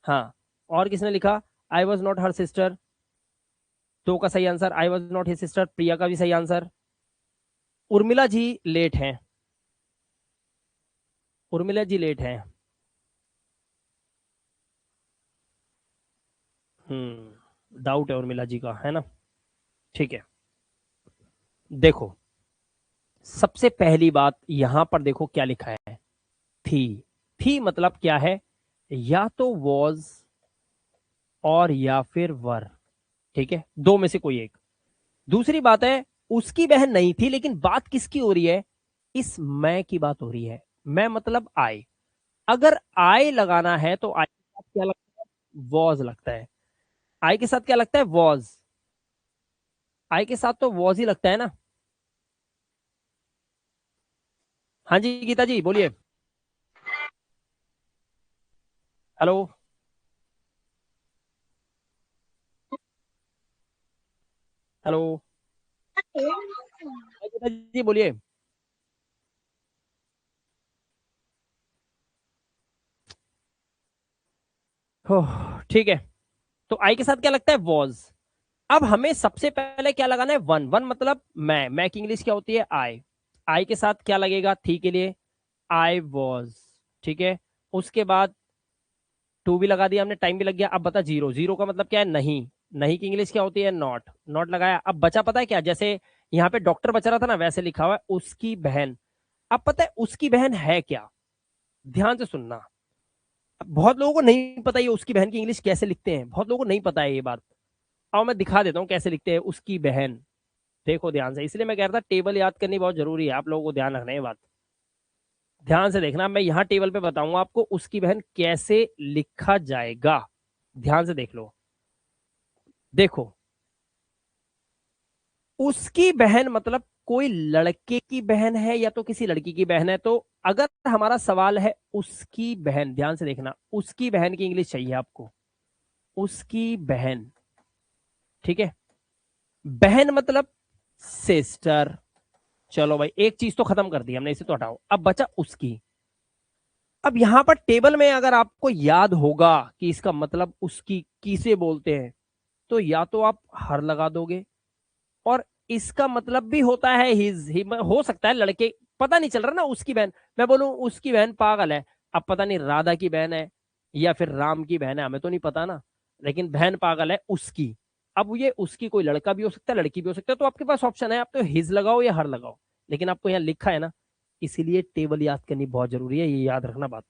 हाँ, और किसने लिखा I was not her sister, तो का सही answer, I was not his sister, Priya का भी सही आंसर। उर्मिला जी लेट हैं, उर्मिला जी लेट हैं, डाउट है उर्मिला जी का, है ना। ठीक है, देखो सबसे पहली बात यहां पर देखो क्या लिखा है, थी, थी मतलब क्या है, या तो वॉज और या फिर वर। ठीक है, दो में से कोई एक। दूसरी बात है उसकी बहन नहीं थी, लेकिन बात किसकी हो रही है, इस मैं की बात हो रही है, मैं मतलब आई। अगर आई लगाना है तो आई के साथ क्या लगता है, वॉज लगता है। आई के साथ क्या लगता है, वॉज, आई के साथ तो वॉज ही लगता है ना। हाँ जी गीता जी बोलिए, हेलो, हेलो, हाँ, गीता जी बोलिए। ठीक है, तो आई के साथ क्या लगता है, वॉज। अब हमें सबसे पहले क्या लगाना है, वन। वन मतलब मैं की इंग्लिश क्या होती है, आई के साथ क्या लगेगा, थी के लिए आई वॉज, ठीक है। उसके बाद टू भी लगा दिया हमने, टाइम भी लग गया। अब बता जीरो, जीरो का मतलब क्या है, नहीं। नहीं की इंग्लिश क्या होती है, नॉट। नॉट लगाया। अब बचा पता है क्या, जैसे यहाँ पे डॉक्टर बचा रहा था ना, वैसे लिखा हुआ है उसकी बहन। अब पता है उसकी बहन है क्या, ध्यान से सुनना। बहुत लोगों को नहीं पता ये उसकी बहन की इंग्लिश कैसे लिखते हैं, बहुत लोगों को नहीं पता है ये बात। अब मैं दिखा देता हूँ कैसे लिखते हैं उसकी बहन। देखो ध्यान से, इसलिए मैं कह रहा था टेबल याद करनी बहुत जरूरी है, आप लोगों को ध्यान रखना है ये बात। ध्यान से देखना, मैं यहाँ टेबल पे बताऊंगा आपको उसकी बहन कैसे लिखा जाएगा। ध्यान से देख लो। देखो, उसकी बहन मतलब कोई लड़के की बहन है या तो किसी लड़की की बहन है। तो अगर हमारा सवाल है उसकी बहन, ध्यान से देखना, उसकी बहन की इंग्लिश चाहिए आपको, उसकी बहन, ठीक है। बहन मतलब सिस्टर। चलो भाई, एक चीज तो खत्म कर दी हमने, इसे तो हटाओ। अब बचा उसकी। अब यहां पर टेबल में अगर आपको याद होगा कि इसका मतलब उसकी किसे बोलते हैं, तो या तो आप हर लगा दोगे, और इसका मतलब भी होता है हिज, हो सकता है लड़के, पता नहीं चल रहा ना उसकी बहन। मैं बोलूं उसकी बहन पागल है, अब पता नहीं राधा की बहन है या फिर राम की बहन है, हमें तो नहीं पता ना, लेकिन बहन पागल है उसकी। अब ये उसकी कोई लड़का भी हो सकता है, लड़की भी हो सकता है, तो आपके पास ऑप्शन है, आप तो हिज लगाओ या हर लगाओ, लेकिन आपको यहाँ लिखा है ना, इसीलिए टेबल याद करनी बहुत जरूरी है, ये याद रखना बात।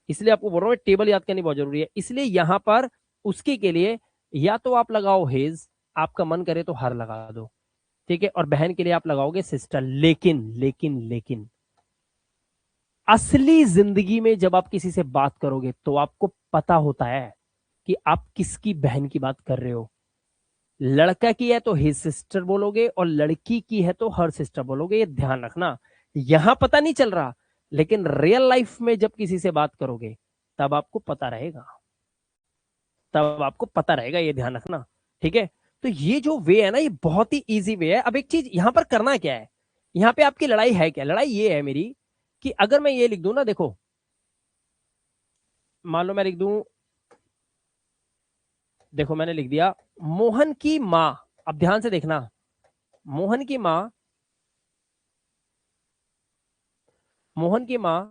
इसलिए आपको बोल रहा हूँ टेबल याद करनी बहुत जरूरी है। इसलिए यहां पर उसकी के लिए या तो आप लगाओ हिज, आपका मन करे तो हर लगा दो, ठीक है, और बहन के लिए आप लगाओगे सिस्टर। लेकिन लेकिन लेकिन असली जिंदगी में जब आप किसी से बात करोगे तो आपको पता होता है कि आप किसकी बहन की बात कर रहे हो। लड़का की है तो हिज सिस्टर बोलोगे, और लड़की की है तो हर सिस्टर बोलोगे, ये ध्यान रखना। यहां पता नहीं चल रहा, लेकिन रियल लाइफ में जब किसी से बात करोगे तब आपको पता रहेगा, तब आपको पता रहेगा, ये ध्यान रखना, ठीक है। तो ये जो वे है ना, ये बहुत ही इजी वे है। अब एक चीज यहां पर करना क्या है, यहां पे आपकी लड़ाई है क्या, लड़ाई ये है मेरी कि अगर मैं ये लिख दूं ना, देखो मान लो मैं लिख दूं, देखो मैंने लिख दिया मोहन की मां। अब ध्यान से देखना, मोहन की मां, मोहन की मां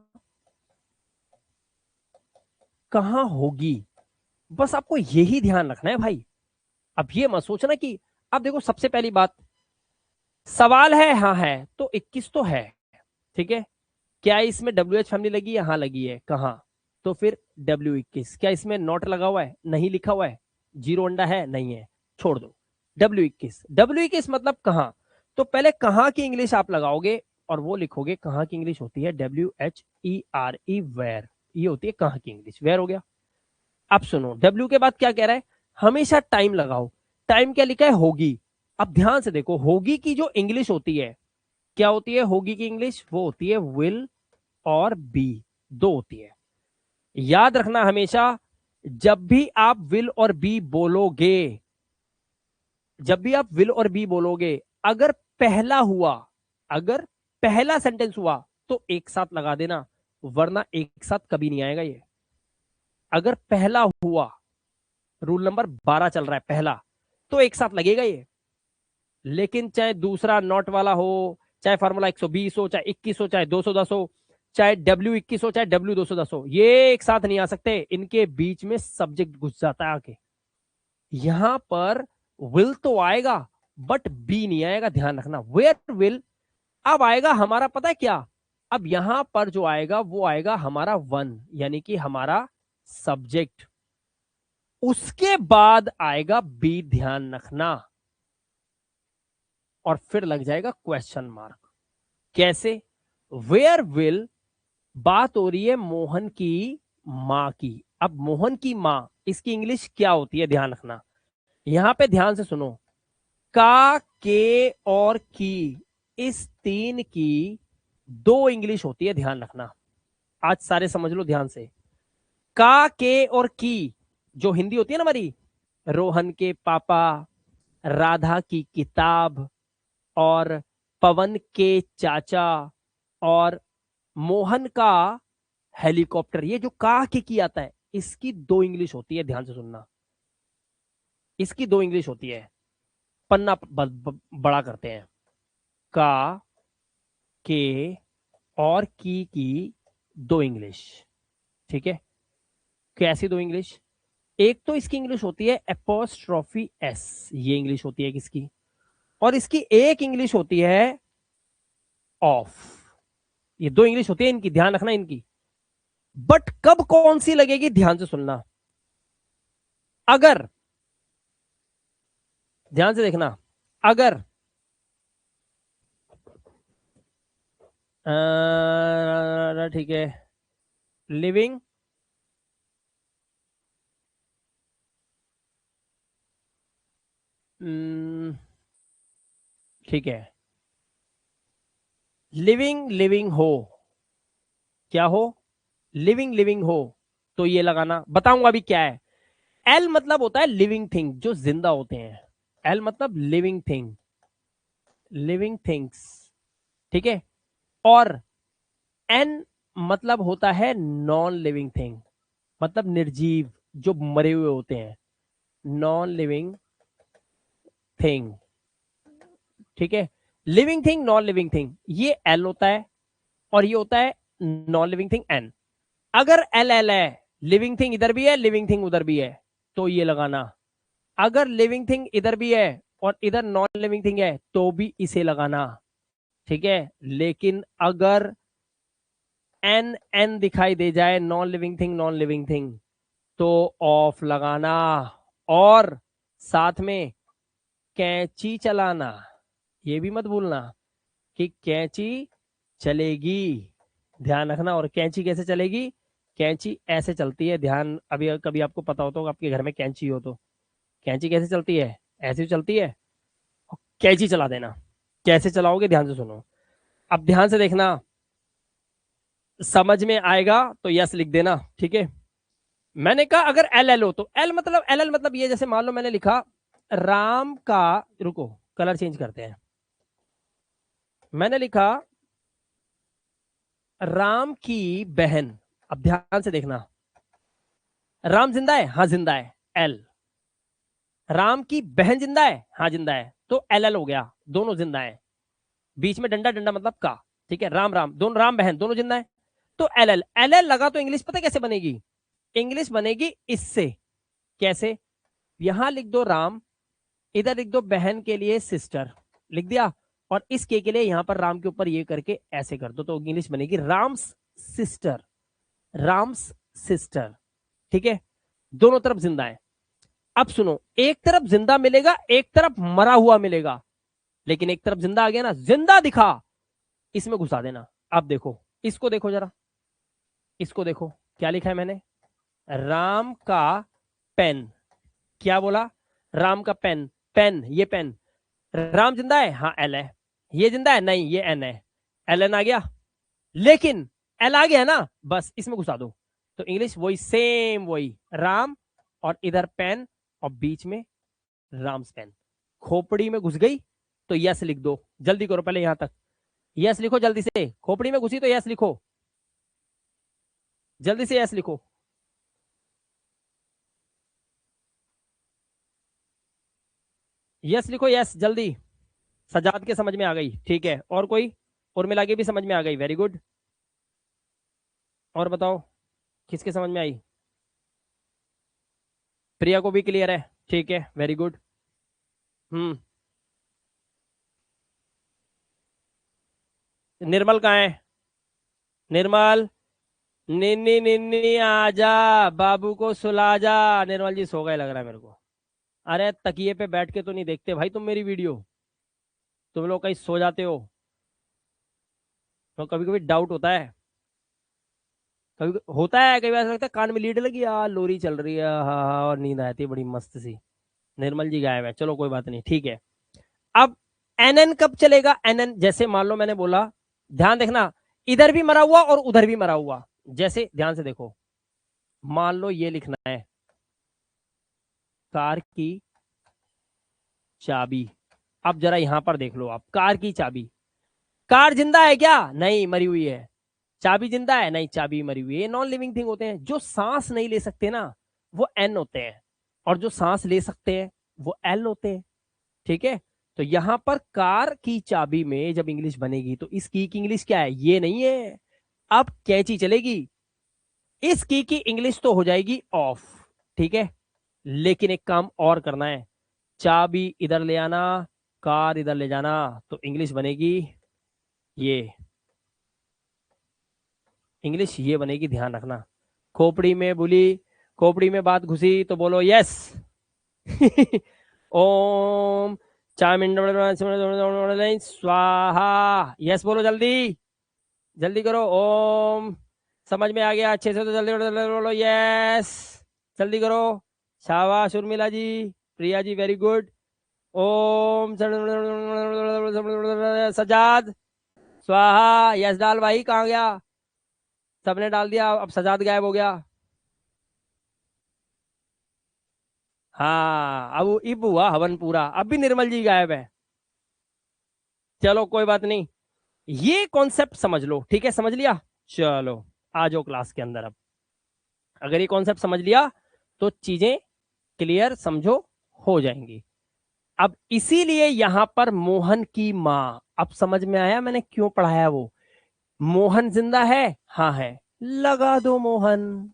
कहां होगी, बस आपको यही ध्यान रखना है भाई। अब ये मत सोचना कि, अब देखो सबसे पहली बात, सवाल है हाँ है तो 21 तो है, ठीक है। क्या इसमें WH फैमिली लगी है, हाँ लगी है, कहां, तो फिर W21। क्या इसमें नॉट लगा हुआ है, नहीं लिखा हुआ है, जीरो अंडा है, नहीं है, छोड़ दो। W21, W21 मतलब कहां, तो पहले कहां की इंग्लिश आप लगाओगे और वो लिखोगे, कहां की इंग्लिश होती है WHERE, वेयर, ये होती है कहां की इंग्लिश, वेयर हो गया। अब सुनो, W के बाद क्या कह रहा है, हमेशा टाइम लगाओ। टाइम क्या लिखा है, होगी। अब ध्यान से देखो, होगी की जो इंग्लिश होती है, क्या होती है होगी की इंग्लिश, वो होती है विल और बी, दो होती है। याद रखना हमेशा, जब भी आप विल और बी बोलोगे, जब भी आप विल और बी बोलोगे, अगर पहला हुआ, अगर पहला सेंटेंस हुआ तो एक साथ लगा देना, वरना एक साथ कभी नहीं आएगा ये। अगर पहला हुआ, रूल नंबर 12 चल रहा है, पहला, तो एक साथ लगेगा ये। लेकिन चाहे दूसरा नॉट वाला हो, चाहे फार्मूला 120 हो, चाहे 21 हो, चाहे 210 हो, चाहे W21 हो, चाहे W210 हो, ये एक साथ नहीं आ सकते, इनके बीच में सब्जेक्ट घुस जाता है आके। यहां पर विल तो आएगा बट बी नहीं आएगा, ध्यान रखना। वेयर विल अब आएगा हमारा, पता है क्या, अब यहां पर जो आएगा वो आएगा हमारा वन, यानी कि हमारा सब्जेक्ट, उसके बाद आएगा बी, ध्यान रखना, और फिर लग जाएगा क्वेश्चन मार्क। कैसे, वेयर विल, बात हो रही है मोहन की मां की। अब मोहन की मां, इसकी इंग्लिश क्या होती है, ध्यान रखना, यहां पे ध्यान से सुनो, का, के और की, इस तीन की दो इंग्लिश होती है, ध्यान रखना। आज सारे समझ लो ध्यान से, का, के और की जो हिंदी होती है ना हमारी, रोहन के पापा, राधा की किताब, और पवन के चाचा, और मोहन का हेलीकॉप्टर, ये जो का के की आता है, इसकी दो इंग्लिश होती है, ध्यान से सुनना, इसकी दो इंग्लिश होती है। पन्ना बड़ा करते हैं। का, के और की दो इंग्लिश, ठीक है। कैसी दो इंग्लिश? एक तो इसकी इंग्लिश होती है एपोस्ट्रोफी एस, ये इंग्लिश होती है किसकी, और इसकी एक इंग्लिश होती है ऑफ। ये दो इंग्लिश होती है इनकी, ध्यान रखना इनकी। बट कब कौन सी लगेगी, ध्यान से सुनना। अगर, ध्यान से देखना, अगर ठीक है, लिविंग ठीक है, लिविंग हो, क्या हो, लिविंग हो, तो ये लगाना। बताऊंगा अभी क्या है। एल मतलब होता है लिविंग थिंग, जो जिंदा होते हैं। एल मतलब लिविंग थिंग, लिविंग थिंग्स, ठीक है। और एन मतलब होता है नॉन लिविंग थिंग, मतलब निर्जीव, जो मरे हुए होते हैं, नॉन लिविंग थिंग, ठीक है। Living thing, non living thing, ये एल होता है, और ये होता है नॉन लिविंग थिंग एन। अगर एल एल है, लिविंग थिंग इधर भी है, लिविंग थिंग उधर भी है, तो ये लगाना। अगर लिविंग थिंग इधर भी है और इधर नॉन लिविंग थिंग है, तो भी इसे लगाना, ठीक है। लेकिन अगर एन एन दिखाई दे जाए, नॉन लिविंग थिंग, तो ऑफ लगाना। और साथ में कैंची चलाना, ये भी मत भूलना कि कैंची चलेगी, ध्यान रखना। और कैंची कैसे चलेगी? कैंची ऐसे चलती है, ध्यान। अभी कभी आपको पता हो तो, आपके घर में कैंची हो तो कैंची कैसे चलती है? ऐसे चलती है। कैंची चला देना। कैसे चलाओगे, ध्यान से सुनो। अब ध्यान से देखना, समझ में आएगा तो यस लिख देना, ठीक है। मैंने कहा अगर एल एल हो, तो एल मतलब ये, जैसे मान लो मैंने लिखा राम का, रुको कलर चेंज करते हैं। मैंने लिखा राम की बहन। अब ध्यान से देखना, राम जिंदा है? हाँ जिंदा है, एल। राम की बहन जिंदा है? हाँ जिंदा है, तो एल एल हो गया, दोनों जिंदा है। बीच में डंडा डंडा मतलब का, ठीक है। राम राम, दोनों राम बहन दोनों जिंदा है, तो एल एल। एल एल लगा तो इंग्लिश पता कैसे बनेगी? इंग्लिश बनेगी इससे। कैसे? यहां लिख दो राम, इधर लिख दो बहन के लिए सिस्टर, लिख दिया। और इस के लिए यहां पर राम के ऊपर ये करके ऐसे कर दो, तो इंग्लिश बनेगी राम्स सिस्टर, राम्स सिस्टर, ठीक है। दोनों तरफ जिंदा है। अब सुनो, एक तरफ जिंदा मिलेगा, एक तरफ मरा हुआ मिलेगा, लेकिन एक तरफ जिंदा आ गया ना, जिंदा दिखा, इसमें घुसा देना। अब देखो, इसको देखो जरा, इसको देखो क्या लिखा है मैंने, राम का पेन। क्या बोला? राम का पेन, पेन, ये पेन। राम जिंदा है? हाँ एल है। ये जिंदा है? नहीं, ये एन है। एल एन आ गया, लेकिन एल आ गया ना, बस इसमें घुसा दो, तो इंग्लिश वही सेम, वही राम और इधर पेन और बीच में राम्स पेन। खोपड़ी में घुस गई तो यस लिख दो। जल्दी करो, पहले यहां तक यस लिखो जल्दी से। खोपड़ी में घुसी तो यस लिखो, जल्दी से यस लिखो। यस लिखो, यस जल्दी। सजाद के समझ में आ गई, ठीक है। और कोई? उर्मिला के भी समझ में आ गई, वेरी गुड। और बताओ किसके समझ में आई? प्रिया को भी क्लियर है, ठीक है, वेरी गुड। निर्मल कहाँ है? निर्मल, निन्नी निन्नी आजा, बाबू को सुला जा। निर्मल जी सो गए लग रहा है मेरे को। अरे तकिए पे बैठ के तो नहीं देखते भाई तुम मेरी वीडियो, तुम लोग कहीं सो जाते हो। तो कभी कभी डाउट होता है, कभी होता है, कई बार ऐसा लगता है कान में लीड लगी, यार लोरी चल रही है, हाँ, और नींद आती है बड़ी मस्त सी। निर्मल जी गायब है, चलो कोई बात नहीं, ठीक है। अब एनएन कब चलेगा? एनएन जैसे मान लो मैंने बोला, ध्यान देखना, इधर भी मरा हुआ और उधर भी मरा हुआ। जैसे ध्यान से देखो, मान लो ये लिखना है कार की चाबी। अब जरा यहां पर देख लो आप, कार की चाबी। कार जिंदा है क्या? नहीं, मरी हुई है। चाबी जिंदा है? नहीं, चाबी मरी हुई है। ये नॉन लिविंग थिंग होते हैं। जो सांस नहीं ले सकते ना, वो एन होते हैं, और जो सांस ले सकते हैं वो एल होते हैं, ठीक है, तो यहां पर कार की चाबी में जब इंग्लिश बनेगी तो इस की इंग्लिश क्या है, ये नहीं है। अब कैची चलेगी, इस की इंग्लिश तो हो जाएगी ऑफ, ठीक है, लेकिन एक काम और करना है, चाबी इधर ले आना, कार इधर ले जाना, तो इंग्लिश बनेगी ये, इंग्लिश ये बनेगी, ध्यान रखना। खोपड़ी में बोली, खोपड़ी में बात घुसी तो बोलो यस। ओम स्वाहा, यस बोलो, जल्दी जल्दी करो। ओम, समझ में आ गया अच्छे से तो जल्दी बोलो यस, जल्दी करो। शाबाश उर्मिला जी, प्रिया जी, वेरी गुड। ओम सजाद स्वाहा, यस डाल भाई, कहाँ गया, सबने डाल दिया, अब सजाद गायब हो गया। हाँ, अब इब हुआ हवन पूरा, अब भी निर्मल जी गायब है। चलो कोई बात नहीं, ये कॉन्सेप्ट समझ लो, ठीक है, समझ लिया। चलो आ जाओ क्लास के अंदर। अब अगर ये कॉन्सेप्ट समझ लिया तो चीजें क्लियर समझो हो जाएंगी। अब इसीलिए यहां पर मोहन की मां, अब समझ में आया मैंने क्यों पढ़ाया वो। मोहन जिंदा है, हाँ है, लगा दो मोहन।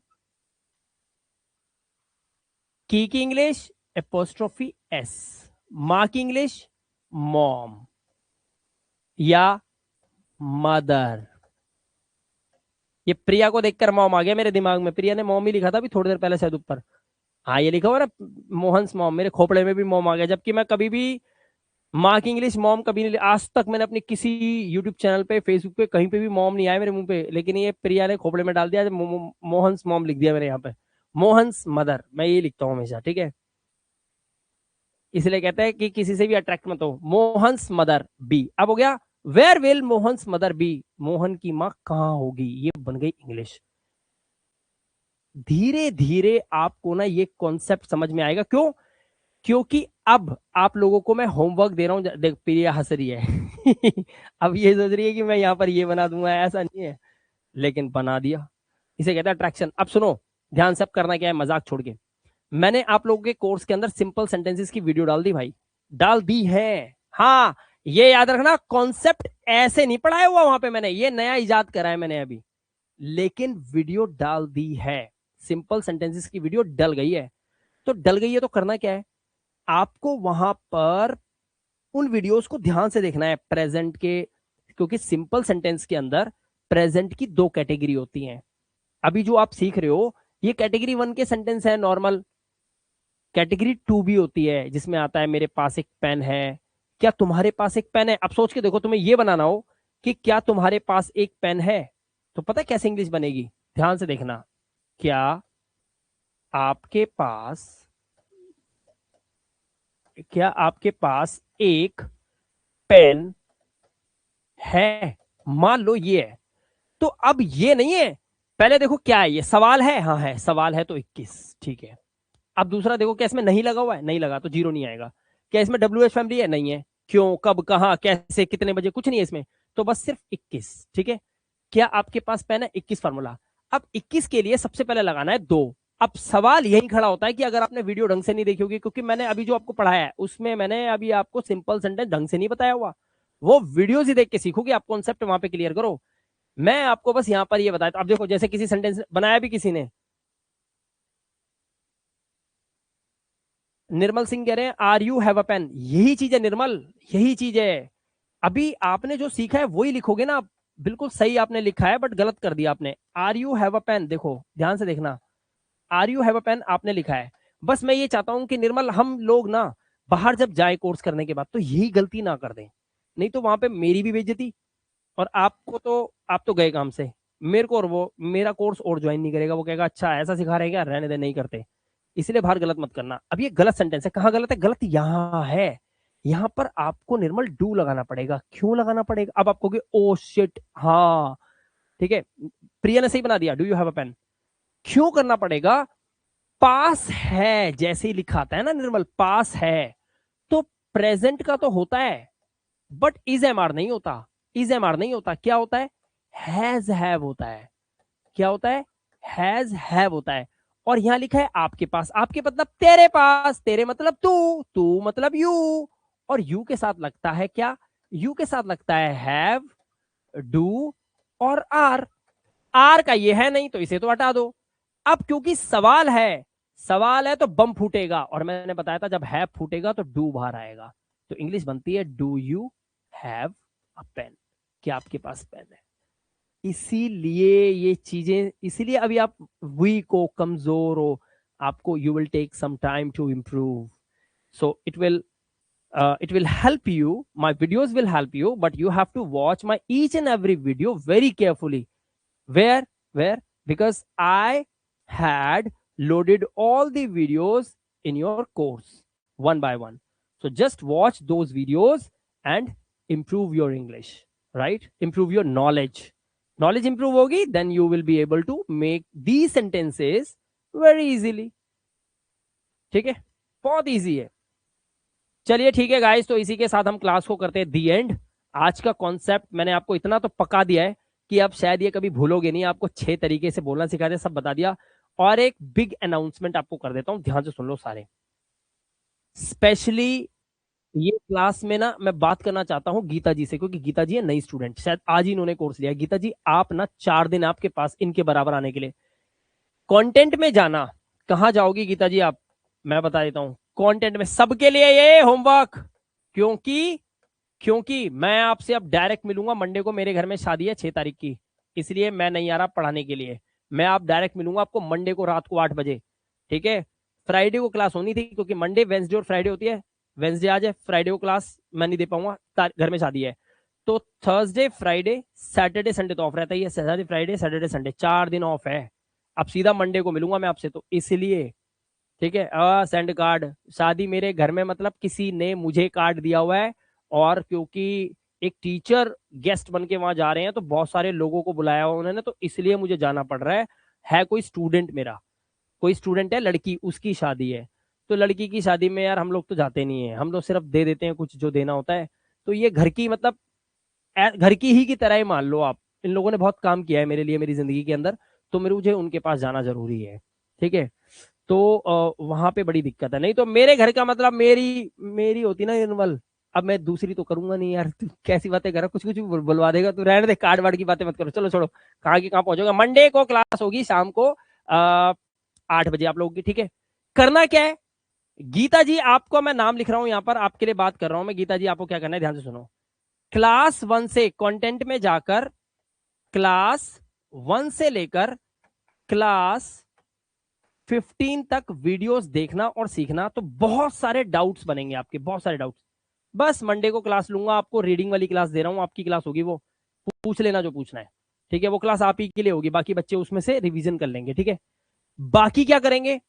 की इंग्लिश एपोस्ट्रोफी एस, मां की इंग्लिश मॉम या मदर। ये प्रिया को देखकर मॉम आ गया मेरे दिमाग में, प्रिया ने मॉम ही लिखा था अभी थोड़ी देर पहले शायद ऊपर। हाँ ये लिखा हुआ ना मोहन्स मॉम, मेरे खोपड़े में भी मॉम आ गया, जबकि मैं कभी भी माँ की इंग्लिश मॉम कभी नहीं, आज तक मैंने अपने किसी यूट्यूब चैनल पे, फेसबुक पे, कहीं पे भी मॉम नहीं आया मेरे मुंह पे, लेकिन ये प्रिया ने खोपड़े में डाल दिया, मोहन्स मॉम लिख दिया मैंने यहाँ पे, मोहन्स मदर, मैं ये लिखता हूँ हमेशा, ठीक है। इसलिए कहते हैं कि किसी से भी अट्रैक्ट मत हो। मोहन्स मदर बी, अब हो गया where will Mohan's mother be, Mohan की माँ कहाँ होगी, ये बन गई इंग्लिश। धीरे धीरे आपको ना ये कॉन्सेप्ट समझ में आएगा, क्यों, क्योंकि अब आप लोगों को मैं होमवर्क दे रहा हूं। देख प्रिया हंस रही है अब ये सोच रही है कि मैं यहाँ पर ये बना दूंगा, ऐसा नहीं है, लेकिन बना दिया, इसे कहते हैं अट्रैक्शन। अब सुनो ध्यान से, अब करना क्या है, मजाक छोड़ के, मैंने आप लोगों के कोर्स के अंदर सिंपल सेंटेंसेस की वीडियो डाल दी भाई, डाल दी है। हाँ ये याद रखना, कॉन्सेप्ट ऐसे नहीं पढ़ाया हुआ वहां पे मैंने, ये नया इजाद करा है मैंने अभी, लेकिन वीडियो डाल दी है, सिंपल सेंटेंसेस की वीडियो डल गई है। तो डल गई है तो करना क्या है, आपको वहां पर उन वीडियोस को ध्यान से देखना है प्रेजेंट के, क्योंकि सिंपल सेंटेंस के अंदर प्रेजेंट की दो कैटेगरी होती हैं। अभी जो आप सीख रहे हो ये कैटेगरी 1 के सेंटेंस है नॉर्मल, कैटेगरी 2 भी होती है जिसमें आता है मेरे पास एक पेन है, क्या तुम्हारे पास एक पेन है। अब सोच के देखो, तुम्हें ये बनाना हो कि क्या तुम्हारे पास एक पेन है, तो पता है कैसे इंग्लिश बनेगी, ध्यान से देखना, क्या आपके पास, क्या आपके पास एक पेन है, मान लो ये है। तो अब ये नहीं है, पहले देखो क्या है, ये सवाल है, हाँ है सवाल है तो 21, ठीक है। अब दूसरा देखो, क्या इसमें नहीं लगा हुआ है, नहीं लगा तो 0 नहीं आएगा। क्या इसमें WH फैमिली है, नहीं है, क्यों, कब, कहां, कैसे, कितने बजे, कुछ नहीं है इसमें, तो बस सिर्फ 21, ठीक है। क्या आपके पास पेन है, 21 फार्मूला। अब 21 के लिए सबसे पहले लगाना है 2। अब सवाल यही खड़ा होता है कि अगर आपने वीडियो ढंग से नहीं देखी होगी, क्योंकि मैंने अभी जो आपको पढ़ाया है उसमें मैंने अभी आपको सिंपल सेंटेंस ढंग से नहीं बताया हुआ, वो वीडियोस ही देख के सीखोगे, आप कॉन्सेप्ट वहां पे क्लियर करो। मैं आपको बस यहां पर ये बताया, अब देखो जैसे किसी सेंटेंस बनाया भी किसी ने, निर्मल सिंह कह रहे हैं are you have a pen, यही चीज है निर्मल, यही चीज है। अभी आपने जो सीखा है वही लिखोगे ना, बिल्कुल सही आपने लिखा है, बट गलत कर दिया आपने। Are you have a pen, देखो ध्यान से देखना, are you have a pen आपने लिखा है। बस मैं ये चाहता हूं कि निर्मल हम लोग ना बाहर जब जाए कोर्स करने के बाद तो यही गलती ना कर दें, नहीं तो वहां पे मेरी भी बेइज्जती, और आपको तो, आप तो गए काम से, मेरे को और वो मेरा कोर्स और ज्वाइन नहीं करेगा, वो कहेगा अच्छा ऐसा सिखा रहे क्या, रहने दे, नहीं करते। इसलिए बाहर गलत मत करना। अब ये गलत सेंटेंस है, कहाँ गलत है, गलत यहाँ है, यहाँ पर आपको निर्मल डू लगाना पड़ेगा। क्यों लगाना पड़ेगा, अब आप कहोगे ओ शिट, हाँ ठीक है, प्रिया ने सही बना दिया, do you have a pen. क्यों करना पड़ेगा, पास है, जैसे ही लिखा आता है ना निर्मल, पास है, तो प्रेजेंट का तो होता है, बट इज एम आर नहीं होता, इज एम आर नहीं होता, क्या होता है, हैज हैव होता है। क्या होता है, हैज हैव होता है। और यहां लिखा है आपके पास, आपके मतलब तेरे पास, तेरे मतलब तू, तू मतलब यू, और यू के साथ लगता है क्या? यू के साथ लगता है हैव, डू और आर। आर का ये है नहीं तो इसे तो हटा दो। अब क्योंकि सवाल है तो बम फूटेगा, और मैंने बताया था जब हैव फूटेगा तो डू बाहर आएगा। तो इंग्लिश बनती है do you have a pen? क्या आपके पास पेन है? इसीलिए ये चीजें, इसीलिए अभी आप वीक हो, कमजोर हो, आपको you will take some time to improve. So it will help you, my videos will help you, but you have to watch my each and every video very carefully. Where? Because I had loaded all the videos in your course one by one. So just watch those videos and improve your English, right? Improve your knowledge. Knowledge improve hogi, then you will be able to make these sentences very easily. ठीक है, बहुत easy है। चलिए ठीक है guys, तो इसी के साथ हम क्लास को करते हैं दी एंड। आज का कॉन्सेप्ट मैंने आपको इतना तो पका दिया है कि अब शायद ये कभी भूलोगे नहीं। आपको 6 तरीके से बोलना सिखा दिया, सब बता दिया। और एक बिग अनाउंसमेंट आपको कर देता हूं, ध्यान से सुन लो सारे। स्पेशली ये क्लास में ना मैं बात करना चाहता हूं गीता जी से, क्योंकि गीता जी है नई स्टूडेंट, शायद आज ही इन्होंने कोर्स लिया। गीता जी आप ना 4 दिन आपके पास इनके बराबर आने के लिए। कंटेंट में जाना, कहां जाओगी गीता जी आप? मैं बता देता हूं, कंटेंट में सबके लिए ये होमवर्क, क्योंकि मैं आपसे अब डायरेक्ट मिलूंगा। मंडे को मेरे घर में शादी है 6 तारीख की, इसलिए मैं नहीं आ रहा पढ़ाने के लिए। मैं आप डायरेक्ट मिलूंगा आपको मंडे को रात को 8 बजे, ठीक है? फ्राइडे को क्लास होनी थी, क्योंकि मंडे, वेंसडे और फ्राइडे होती है। वेंसडे आज है, फ्राइडे को क्लास मैं नहीं दे पाऊंगा, घर में शादी है। तो थर्सडे, फ्राइडे, सैटरडे, संडे तो ऑफ रहता है। सैटरडे, फ्राइडे, सैटरडे, संडे 4 दिन ऑफ है। अब सीधा मंडे को मिलूंगा मैं आपसे, तो इसलिए ठीक है। सेंड कार्ड, शादी मेरे घर में, मतलब किसी ने मुझे कार्ड दिया हुआ है, और क्योंकि एक टीचर गेस्ट बन के वहां जा रहे हैं तो बहुत सारे लोगों को बुलाया हुआ उन्होंने, तो इसलिए मुझे जाना पड़ रहा है। कोई स्टूडेंट मेरा, कोई स्टूडेंट है लड़की, उसकी शादी है। तो लड़की की शादी में यार हम लोग तो जाते नहीं है, हम लोग सिर्फ दे देते हैं कुछ जो देना होता है। तो ये घर की, मतलब घर की ही की तरह ही मान लो आप। इन लोगों ने बहुत काम किया है मेरे लिए मेरी जिंदगी के अंदर, तो मुझे उनके पास जाना जरूरी है, ठीक है? तो वहां पे बड़ी दिक्कत है। नहीं तो मेरे घर का मतलब मेरी होती ना इनवल। अब मैं दूसरी तो करूंगा नहीं यार, तू कैसी बातें कर रहा, कुछ कुछ बुलवा देगा तू, रहने दे, कार्ड वार्ड की बातें मत करो। चलो छोड़ो, कहाँ की कहाँ पहुंचोगा। मंडे को क्लास होगी शाम को 8 बजे आप लोगों की, ठीक है? करना क्या है, गीता जी आपको मैं नाम लिख रहा हूं यहाँ पर, आपके लिए बात कर रहा हूं मैं। गीता जी आपको क्या करना है, ध्यान से सुनो। क्लास 1 से कंटेंट में जाकर, क्लास 1 से लेकर क्लास 15 तक वीडियोस देखना और सीखना। तो बहुत सारे डाउट्स बनेंगे आपके, बहुत सारे डाउट्स। बस मंडे को क्लास लूंगा, आपको रीडिंग वाली क्लास दे रहा हूं, आपकी क्लास होगी, वो पूछ लेना जो पूछना है, ठीक है? वो क्लास आप ही के लिए होगी, बाकी बच्चे उसमें से रिवीजन कर लेंगे, ठीक है? बाकी क्या करेंगे,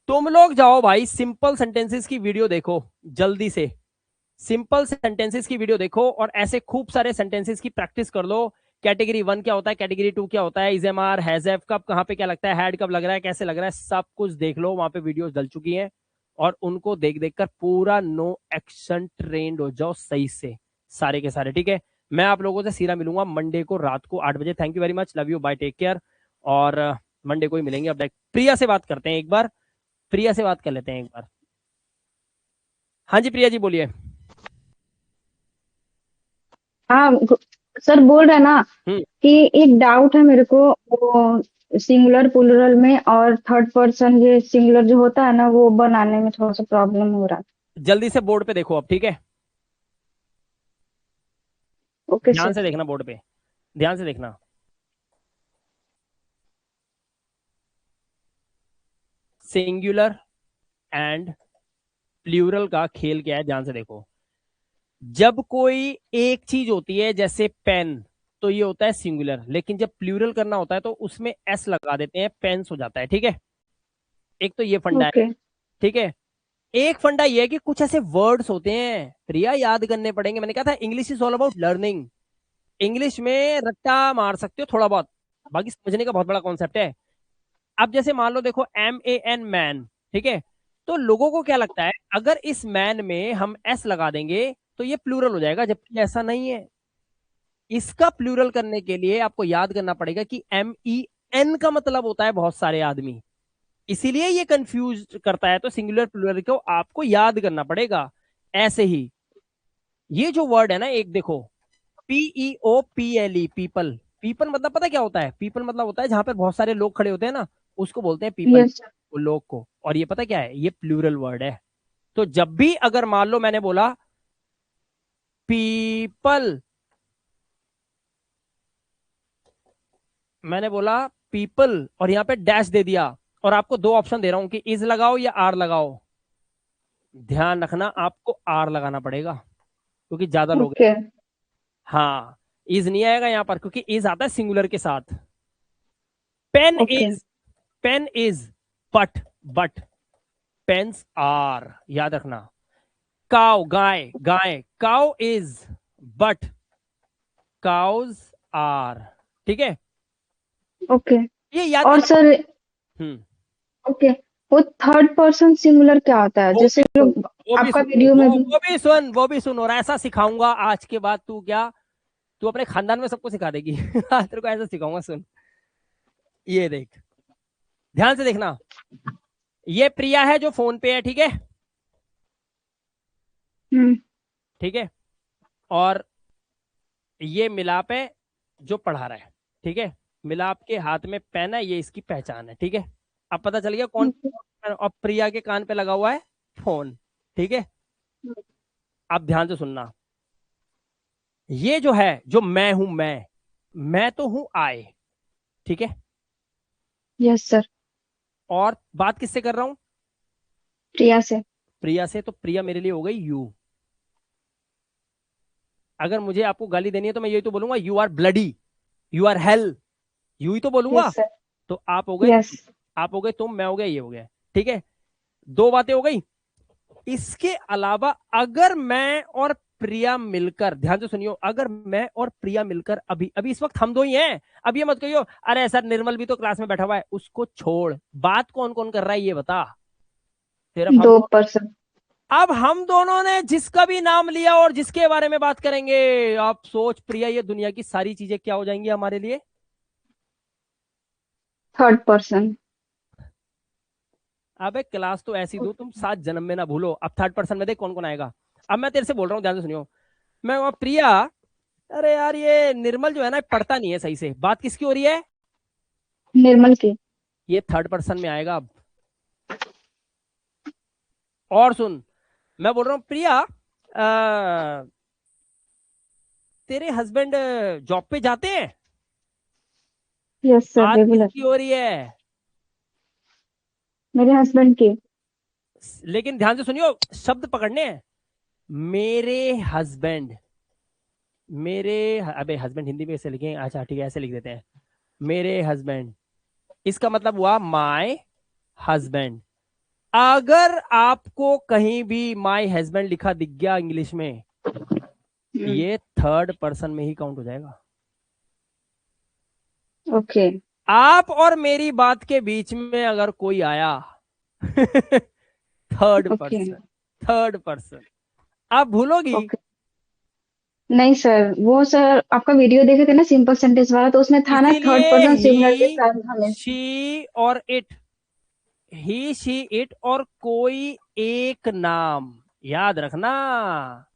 तुम लोग जाओ भाई सिंपल सेंटेंसेस की वीडियो देखो, जल्दी से सिंपल सेंटेंसेस की वीडियो देखो, और ऐसे खूब सारे सेंटेंसेस की प्रैक्टिस कर लो। कैटेगरी 1 क्या होता है, कैटेगरी 2 क्या होता है, is M R, has F कब, कहां पे क्या लगता है, हैड कब लग रहा है, कैसे लग रहा है, सब कुछ देख लो। वहां पे वीडियोस डल चुकी हैं, और उनको देख देख कर पूरा नो एक्शन ट्रेंड हो जाओ सही से, सारे के सारे, ठीक है? मैं आप लोगों से सीधा मिलूंगा मंडे को रात को 8 बजे। Thank you very much, love you, bye, take care. और मंडे को ही मिलेंगे। अब प्रिया से बात करते हैं एक बार, प्रिया से बात कर लेते हैं एक बार। हाँ जी प्रिया जी बोलिए। हाँ सर बोल रहे ना कि एक डाउट है मेरे को, वो सिंगुलर प्लूरल में और थर्ड पर्सन ये सिंगुलर जो होता है ना, वो बनाने में थोड़ा सा प्रॉब्लम हो रहा है। जल्दी से बोर्ड पे देखो अब, ठीक है? ओके ध्यान सर। से देखना बोर्ड पे, ध्यान से देखना। सिंगुलर एंड प्लूरल का खेल क्या है, ध्यान से देखो। जब कोई एक चीज होती है जैसे पेन, तो ये होता है सिंगुलर, लेकिन जब प्लूरल करना होता है तो उसमें एस लगा देते हैं, पेन्स हो जाता है, ठीक है? एक तो ये फंडा है, ठीक है? एक फंडा ये है कि कुछ ऐसे वर्ड्स होते हैं प्रिया, याद करने पड़ेंगे। मैंने कहा था English is all about learning. English में रट्टा मार सकते हो थोड़ा बहुत, बाकी समझने का बहुत बड़ा कॉन्सेप्ट है। अब जैसे मान लो देखो MAN मैन, ठीक है? तो लोगों को क्या लगता है, अगर इस मैन में हम एस लगा देंगे तो ये प्लूरल हो जाएगा, जबकि ऐसा नहीं है। इसका प्लूरल करने के लिए आपको याद करना पड़ेगा कि MEN का मतलब होता है बहुत सारे आदमी, इसीलिए ये कंफ्यूज करता है। तो सिंगुलर प्लूरल को आपको याद करना पड़ेगा। ऐसे ही ये जो वर्ड है ना, एक देखो, PEOPLE, पीपल। पीपल मतलब पता क्या होता है? पीपल मतलब होता है जहां पर बहुत सारे लोग खड़े होते हैं ना, उसको बोलते हैं पीपल, यस सर। वो लोग को। और ये पता क्या है? ये प्लूरल वर्ड है। तो जब भी अगर मान लो मैंने बोला पीपल, मैंने बोला पीपल और यहां पे डैश दे दिया, और आपको दो ऑप्शन दे रहा हूं कि इज लगाओ या आर लगाओ, ध्यान रखना आपको आर लगाना पड़ेगा क्योंकि ज्यादा लोग हैं। ओके हाँ, इज नहीं आएगा यहां पर क्योंकि इज आता है सिंगुलर के साथ। Pen okay is, pen is, but pens are, याद रखना। काउ, गाय, गाय, cow is, but cows are. ठीक है, ओके। ये याद और करना। सर, हम्म, ओके, वो थर्ड पर्सन सिंगुलर क्या होता है? वो जैसे भी सुन, वो भी आपका सुन, वीडियो में भी। वो भी सुन, वो भी सुन। और ऐसा सिखाऊंगा आज के बाद, तू क्या, तू अपने खानदान में सबको सिखा देगी। आज तेरे को ऐसा सिखाऊंगा, सुन। ये देख, ध्यान से देखना। ये प्रिया है जो फोन पे है, ठीक है? ठीक है, और ये मिलाप है जो पढ़ा रहा है, ठीक है? मिलाप के हाथ में पेन है, ये इसकी पहचान है, ठीक है? अब पता चल गया कौन। और प्रिया के कान पे लगा हुआ है फोन, ठीक है? अब ध्यान से सुनना। ये जो है, जो मैं हूं, मैं तो हूं आई, ठीक है? Yes sir. और बात किससे कर रहा हूं? प्रिया से। प्रिया से। तो प्रिया मेरे लिए हो गई यू। अगर मुझे आपको गाली देनी है तो मैं यही तो बोलूंगा, you are bloody, you are hell, you ही तो बोलूंगा। Yes sir. तो आप हो गए, यस। आप हो गए तुम, मैं हो गया, ये हो गया, ठीक है? दो बातें हो गई। इसके अलावा अगर मैं और प्रिया मिलकर, ध्यान से सुनियो, अगर मैं और प्रिया मिलकर, अभी अभी इस वक्त हम दो ही हैं, अब ये मत कहियो अरे सर निर्मल भी तो क्लास में बैठा हुआ है, उसको छोड़। बात कौन कौन कर रहा है ये बता। सिर्फ हम दो दोनों। पर्सन। अब हम दोनों ने जिसका भी नाम लिया और जिसके बारे में बात करेंगे, आप सोच प्रिया, ये दुनिया की सारी चीजें क्या हो जाएंगी हमारे लिए? Third person. अबे क्लास तो ऐसी दो तुम 7 जन्म में ना भूलो। अब थर्ड पर्सन में देख कौन कौन आएगा। अब मैं तेरे से बोल रहा हूँ, ध्यान से सुनियो। मैं वहां प्रिया, अरे यार ये निर्मल जो है ना पढ़ता नहीं है सही से। बात किसकी हो रही है? निर्मल की। ये थर्ड पर्सन में आएगा अब। और सुन, मैं बोल रहा हूँ प्रिया, तेरे हस्बैंड जॉब पे जाते हैं? यस सर, बात रेगुलर। किसकी हो रही है? मेरे हस्बैंड की। लेकिन ध्यान से सुनियो, शब्द पकड़ने हैं। मेरे हस्बैंड, मेरे, अबे हस्बैंड हिंदी में ऐसे लिखेंगे, अच्छा ठीक है ऐसे लिख देते हैं, मेरे हस्बैंड। इसका मतलब हुआ माय हस्बैंड। अगर आपको कहीं भी माय हस्बैंड लिखा दिख गया इंग्लिश में, ये थर्ड पर्सन में ही काउंट हो जाएगा। ओके। आप और मेरी बात के बीच में अगर कोई आया, third okay. Person, third person. आप भूलोगी? ओके। नहीं सर, वो सर आपका वीडियो देखे थे ना सिंपल सेंटेंस वाला, तो उसमें था ना थर्ड इसीलिए पर्सन सिंगुलर के ही, साथ हमें। शी और इट, ही शी इट और कोई एक नाम, याद रखना।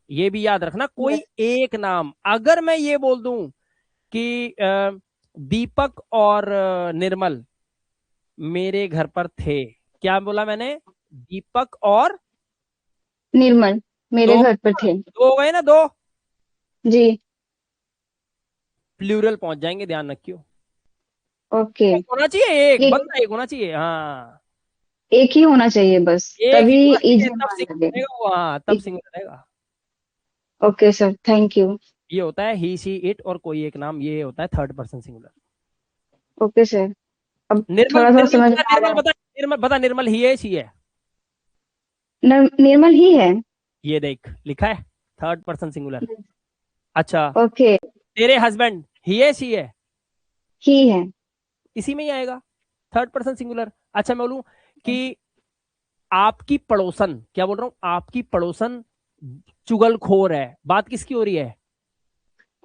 ये भी याद रखना, कोई यस। एक नाम। अगर मैं ये बोल दूं कि दीपक और निर्मल मेरे घर पर थे, क्या बोला मैंने? दीपक और, निर्मल मेरे दो, घर पर थे। दो हो गए ना, दो जी। प्लूरल पहुंच जाएंगे, ध्यान रखियो। ओके। एक होना चाहिए, एक एक बंदा, एक होना चाहिए, हाँ। एक ही होना चाहिए बस, एक ही तभी होना चाहिए, इजी तब मान सिंगल लगे। रहेगा वो, हाँ तब सिंगल रहेगा। Okay sir, thank you. ये होता है ही शी इट और कोई एक नाम, ये होता है third person singular. Okay sir, अब निर्मल, थोड़ा थोड़ा निर्मल समझ बता, में आ निर्मल रहा है। बता, निर्मल बता, निर्मल ही है शी है? निर्मल ही है। ये देख लिखा है थर्ड पर्सन सिंगुलर। अच्छा, ओके। तेरे हस्बैंड ही है शी है? ही है। इसी में ही आएगा थर्ड पर्सन सिंगुलर। अच्छा मैं बोलूं कि आपकी पड़ोसन, क्या बोल रहा हूं, आपकी पड़ोसन चुगलखोर है, बात किसकी हो रही है?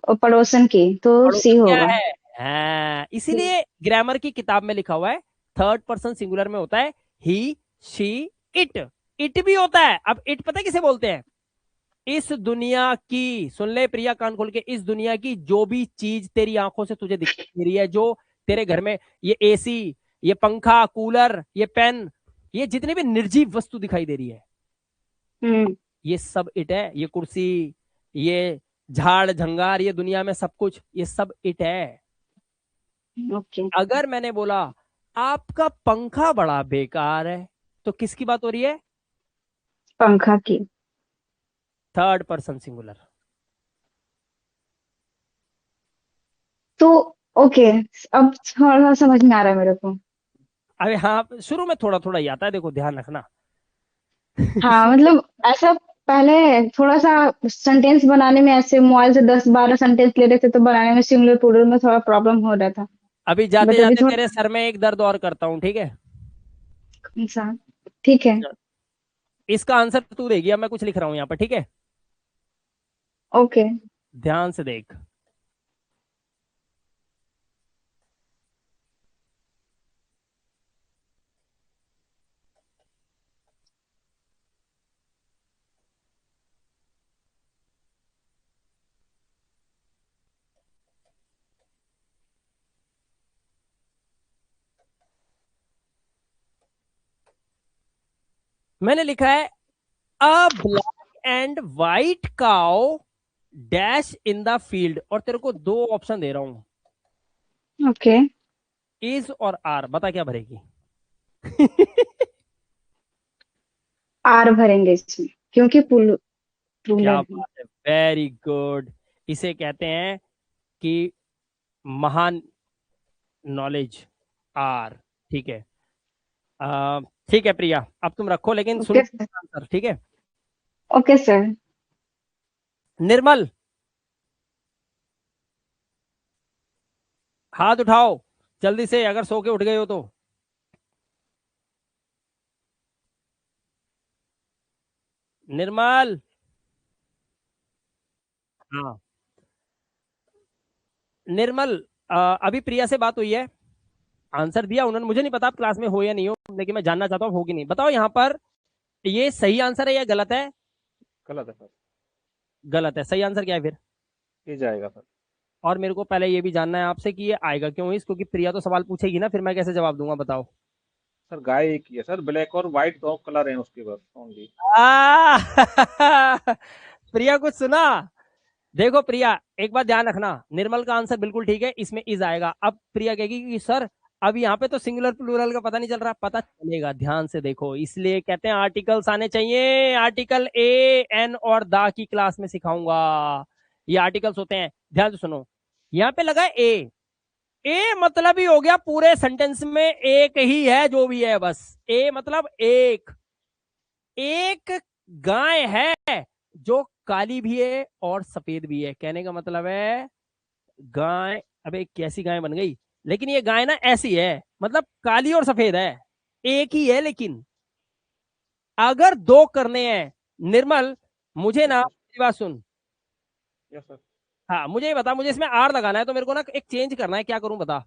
और पड़ोसन की, तो सी पड़ोसन क्या होगा। है? हाँ, इसीलिए ग्रामर की किताब में लिखा हुआ है थर्ड पर्सन सिंगुलर में होता है ही शी इट। इट भी होता है। अब इट पता है किसे बोलते हैं? इस दुनिया की, सुन ले प्रिया कान खोल के, इस दुनिया की जो भी चीज तेरी आंखों से तुझे दिखाई दे रही है, जो तेरे घर में, ये एसी, ये पंखा, कूलर, ये पेन, ये जितनी भी निर्जीव वस्तु दिखाई दे रही है, हम्म। ये सब इट है। ये कुर्सी, ये झाड़ झंगार, ये दुनिया में सब कुछ, ये सब इट है। ओके। अगर मैंने बोला आपका पंखा बड़ा बेकार है, तो किसकी बात हो रही है? पंखा की। Third person singular. तो ओके, अब थोड़ा समझ में आ रहा है मेरे को। अरे हाँ, शुरू में थोड़ा थोड़ा ही आता है, देखो ध्यान रखना। हाँ मतलब ऐसा, पहले थोड़ा सा सेंटेंस बनाने में ऐसे मोबाइल से 10-12 सेंटेंस ले रहे थे, तो बनाने में सिंगुलर प्लूरल में थोड़ा प्रॉब्लम हो रहा था। अभी जाते बट अभी जाते थोड़ा तेरे सर में एक दर्द और करता हूँ, ठीक है? इंसान, ठीक है। इसका आंसर तू देगी, अब मैं कुछ लिख रहा हूँ यहाँ पर, ठीक है? ओके। ध्यान से देख। मैंने लिखा है अ black and white cow dash in the field, और तेरे को दो ऑप्शन दे रहा हूं, ओके। इज और आर। बता क्या भरेगी? आर भरेंगे इसमें, क्योंकि क्या प्लूरल है। बात है, वेरी गुड। इसे कहते हैं कि महान नॉलेज, आर। ठीक है। ठीक है प्रिया, अब तुम रखो, लेकिन सुन ओके सर। आंसर, ठीक है? Okay sir. निर्मल, हाथ उठाओ जल्दी से, अगर सो के उठ गए हो तो। निर्मल, हाँ निर्मल, अभी प्रिया से बात हुई है, आंसर दिया उन्होंने, मुझे नहीं पता आप क्लास में हो या नहीं हो, लेकिन मैं जानना चाहता हूँ हो कि नहीं। बताओ यहाँ पर ये सही आंसर है या गलत है? गलत है सर। गलत है। सही आंसर क्या है फिर? ये जाएगा सर। और मेरे को पहले ये भी जानना है आपसे कि ये आएगा क्यों इस, क्योंकि प्रिया तो सवाल पूछेगी ना, फिर मैं कैसे जवाब दूंगा, बताओ। सर गाय एक ही है सर, ब्लैक और व्हाइट दो कलर हैं उसके बस ओनली। आ, प्रिया कुछ सुना? देखो प्रिया, एक बात ध्यान रखना, निर्मल का आंसर बिल्कुल ठीक है, इसमें इज आएगा। अब प्रिया कहेगी कि सर अब यहाँ पे तो सिंगुलर प्लूरल का पता नहीं चल रहा। पता चलेगा, ध्यान से देखो, इसलिए कहते हैं आर्टिकल्स आने चाहिए। आर्टिकल ए एन और दा की क्लास में सिखाऊंगा, ये आर्टिकल्स होते हैं। ध्यान से सुनो, यहाँ पे लगा ए, ए मतलब ही हो गया पूरे सेंटेंस में एक ही है जो भी है, बस ए मतलब एक। एक गाय है जो काली भी है और सफेद भी है, कहने का मतलब है गाय, अबे कैसी गाय बन गई, लेकिन ये गाय ना ऐसी है, मतलब काली और सफेद है, एक ही है। लेकिन अगर दो करने हैं, निर्मल मुझे ना, यस सर। मेरी बात सुन, यस सर। हाँ मुझे ये बता, मुझे इसमें आर लगाना है, तो मेरे को ना एक चेंज करना है, क्या करूं बता?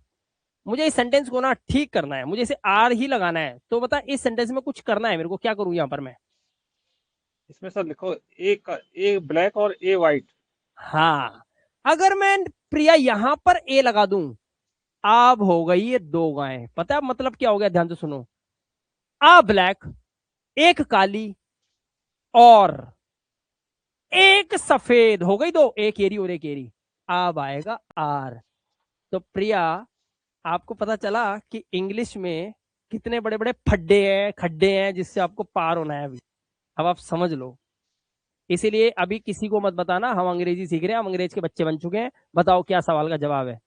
मुझे इस सेंटेंस को ना ठीक करना है, मुझे इसे आर ही लगाना है, तो बता इस सेंटेंस में कुछ करना है मेरे को, क्या करूं यहाँ पर मैं? इसमें सर लिखो ए ब्लैक और ए व्हाइट। हाँ, अगर मैं प्रिया यहां पर ए लगा दूं, अब हो गई ये दो गायें। पता है मतलब क्या हो गया? ध्यान से सुनो, आ ब्लैक, एक काली और एक सफेद, हो गई दो, एक एरी और एक एरी। अब आएगा आर। तो प्रिया, आपको पता चला कि इंग्लिश में कितने बड़े बड़े खड्डे हैं जिससे आपको पार होना है अभी। अब आप समझ लो, इसीलिए अभी किसी को मत बताना हम अंग्रेजी सीख रहे हैं, हम अंग्रेज के बच्चे बन चुके हैं। बताओ क्या सवाल का जवाब है?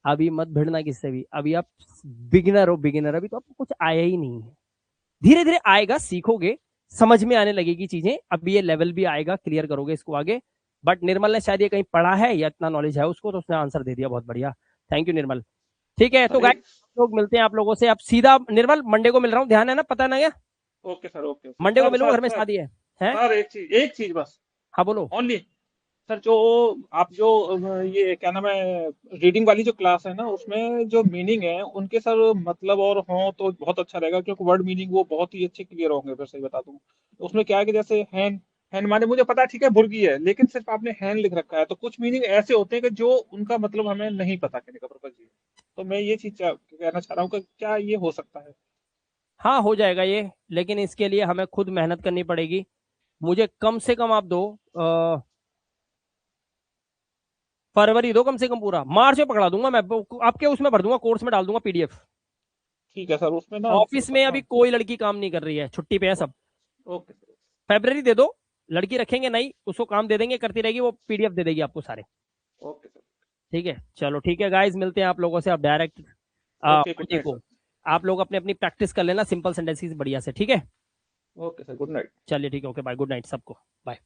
अभी मत भिड़ना किससे भी, अभी आप बिगिनर हो, बिगिनर, अभी तो आपको कुछ आया ही नहीं है। धीरे धीरे आएगा, सीखोगे, समझ में आने लगेगी चीजें, अभी ये लेवल भी आएगा, क्लियर करोगे इसको आगे। बट निर्मल ने शायद ये कहीं पढ़ा है या इतना नॉलेज है उसको, तो उसने आंसर दे दिया, बहुत बढ़िया, थैंक यू निर्मल। ठीक है, तो सर एक। गाइस लोग मिलते हैं आप लोगों से अब सीधा। निर्मल मंडे को मिल रहा हूँ, ध्यान है ना, पता ना क्या? Okay sir. ओके मंडे को सर मिलूंगा, सर घर में सर शादी है, हैं? सर एक चीज बस। हाँ बोलो। ओनली सर, जो आप जो ये क्या नाम है, रीडिंग वाली जो क्लास है ना, उसमें जो मीनिंग है उनके सर मतलब और हो तो बहुत अच्छा रहेगा, क्योंकि वर्ड मीनिंग वो बहुत ही अच्छे क्लियर होंगे। फिर सही बता दूं, उसमें क्या है कि जैसे हैन हैन माने मुझे पता है, ठीक है बुर्गी है, लेकिन सिर्फ आपने हैन लिख रखा है, तो कुछ मीनिंग ऐसे होते हैं कि जो उनका मतलब हमें नहीं पता कहने का पर्पज ये है। तो मैं ये चीज कहना चाह रहा हूँ कि क्या ये हो सकता है? हाँ हो जाएगा ये, लेकिन इसके लिए हमें खुद मेहनत करनी पड़ेगी। मुझे कम से कम आप दो फरवरी दो, कम से कम पूरा मार्च में पकड़ा दूंगा मैं, आपके उसमें भर दूंगा, कोर्स में डाल दूंगा पीडीएफ। ठीक है सर, उसमें ना ऑफिस में अभी कोई लड़की काम नहीं कर रही है, छुट्टी पे है सब। Okay sir. फेब्रवरी दे दो, लड़की रखेंगे नहीं, उसको काम दे देंगे, करती रहेगी, वो पीडीएफ दे देगी आपको सारे। Okay sir. ठीक है, चलो ठीक है गाइस, मिलते हैं आप लोगों से अब डायरेक्ट ओके, गुड नाइट को। सर। आप लोग अपनी अपनी प्रैक्टिस कर लेना सिंपल सेंटेंसेस बढ़िया से, ठीक है? Okay sir, good night. चलिए ठीक है, ओके बाय, गुड नाइट सबको, बाय।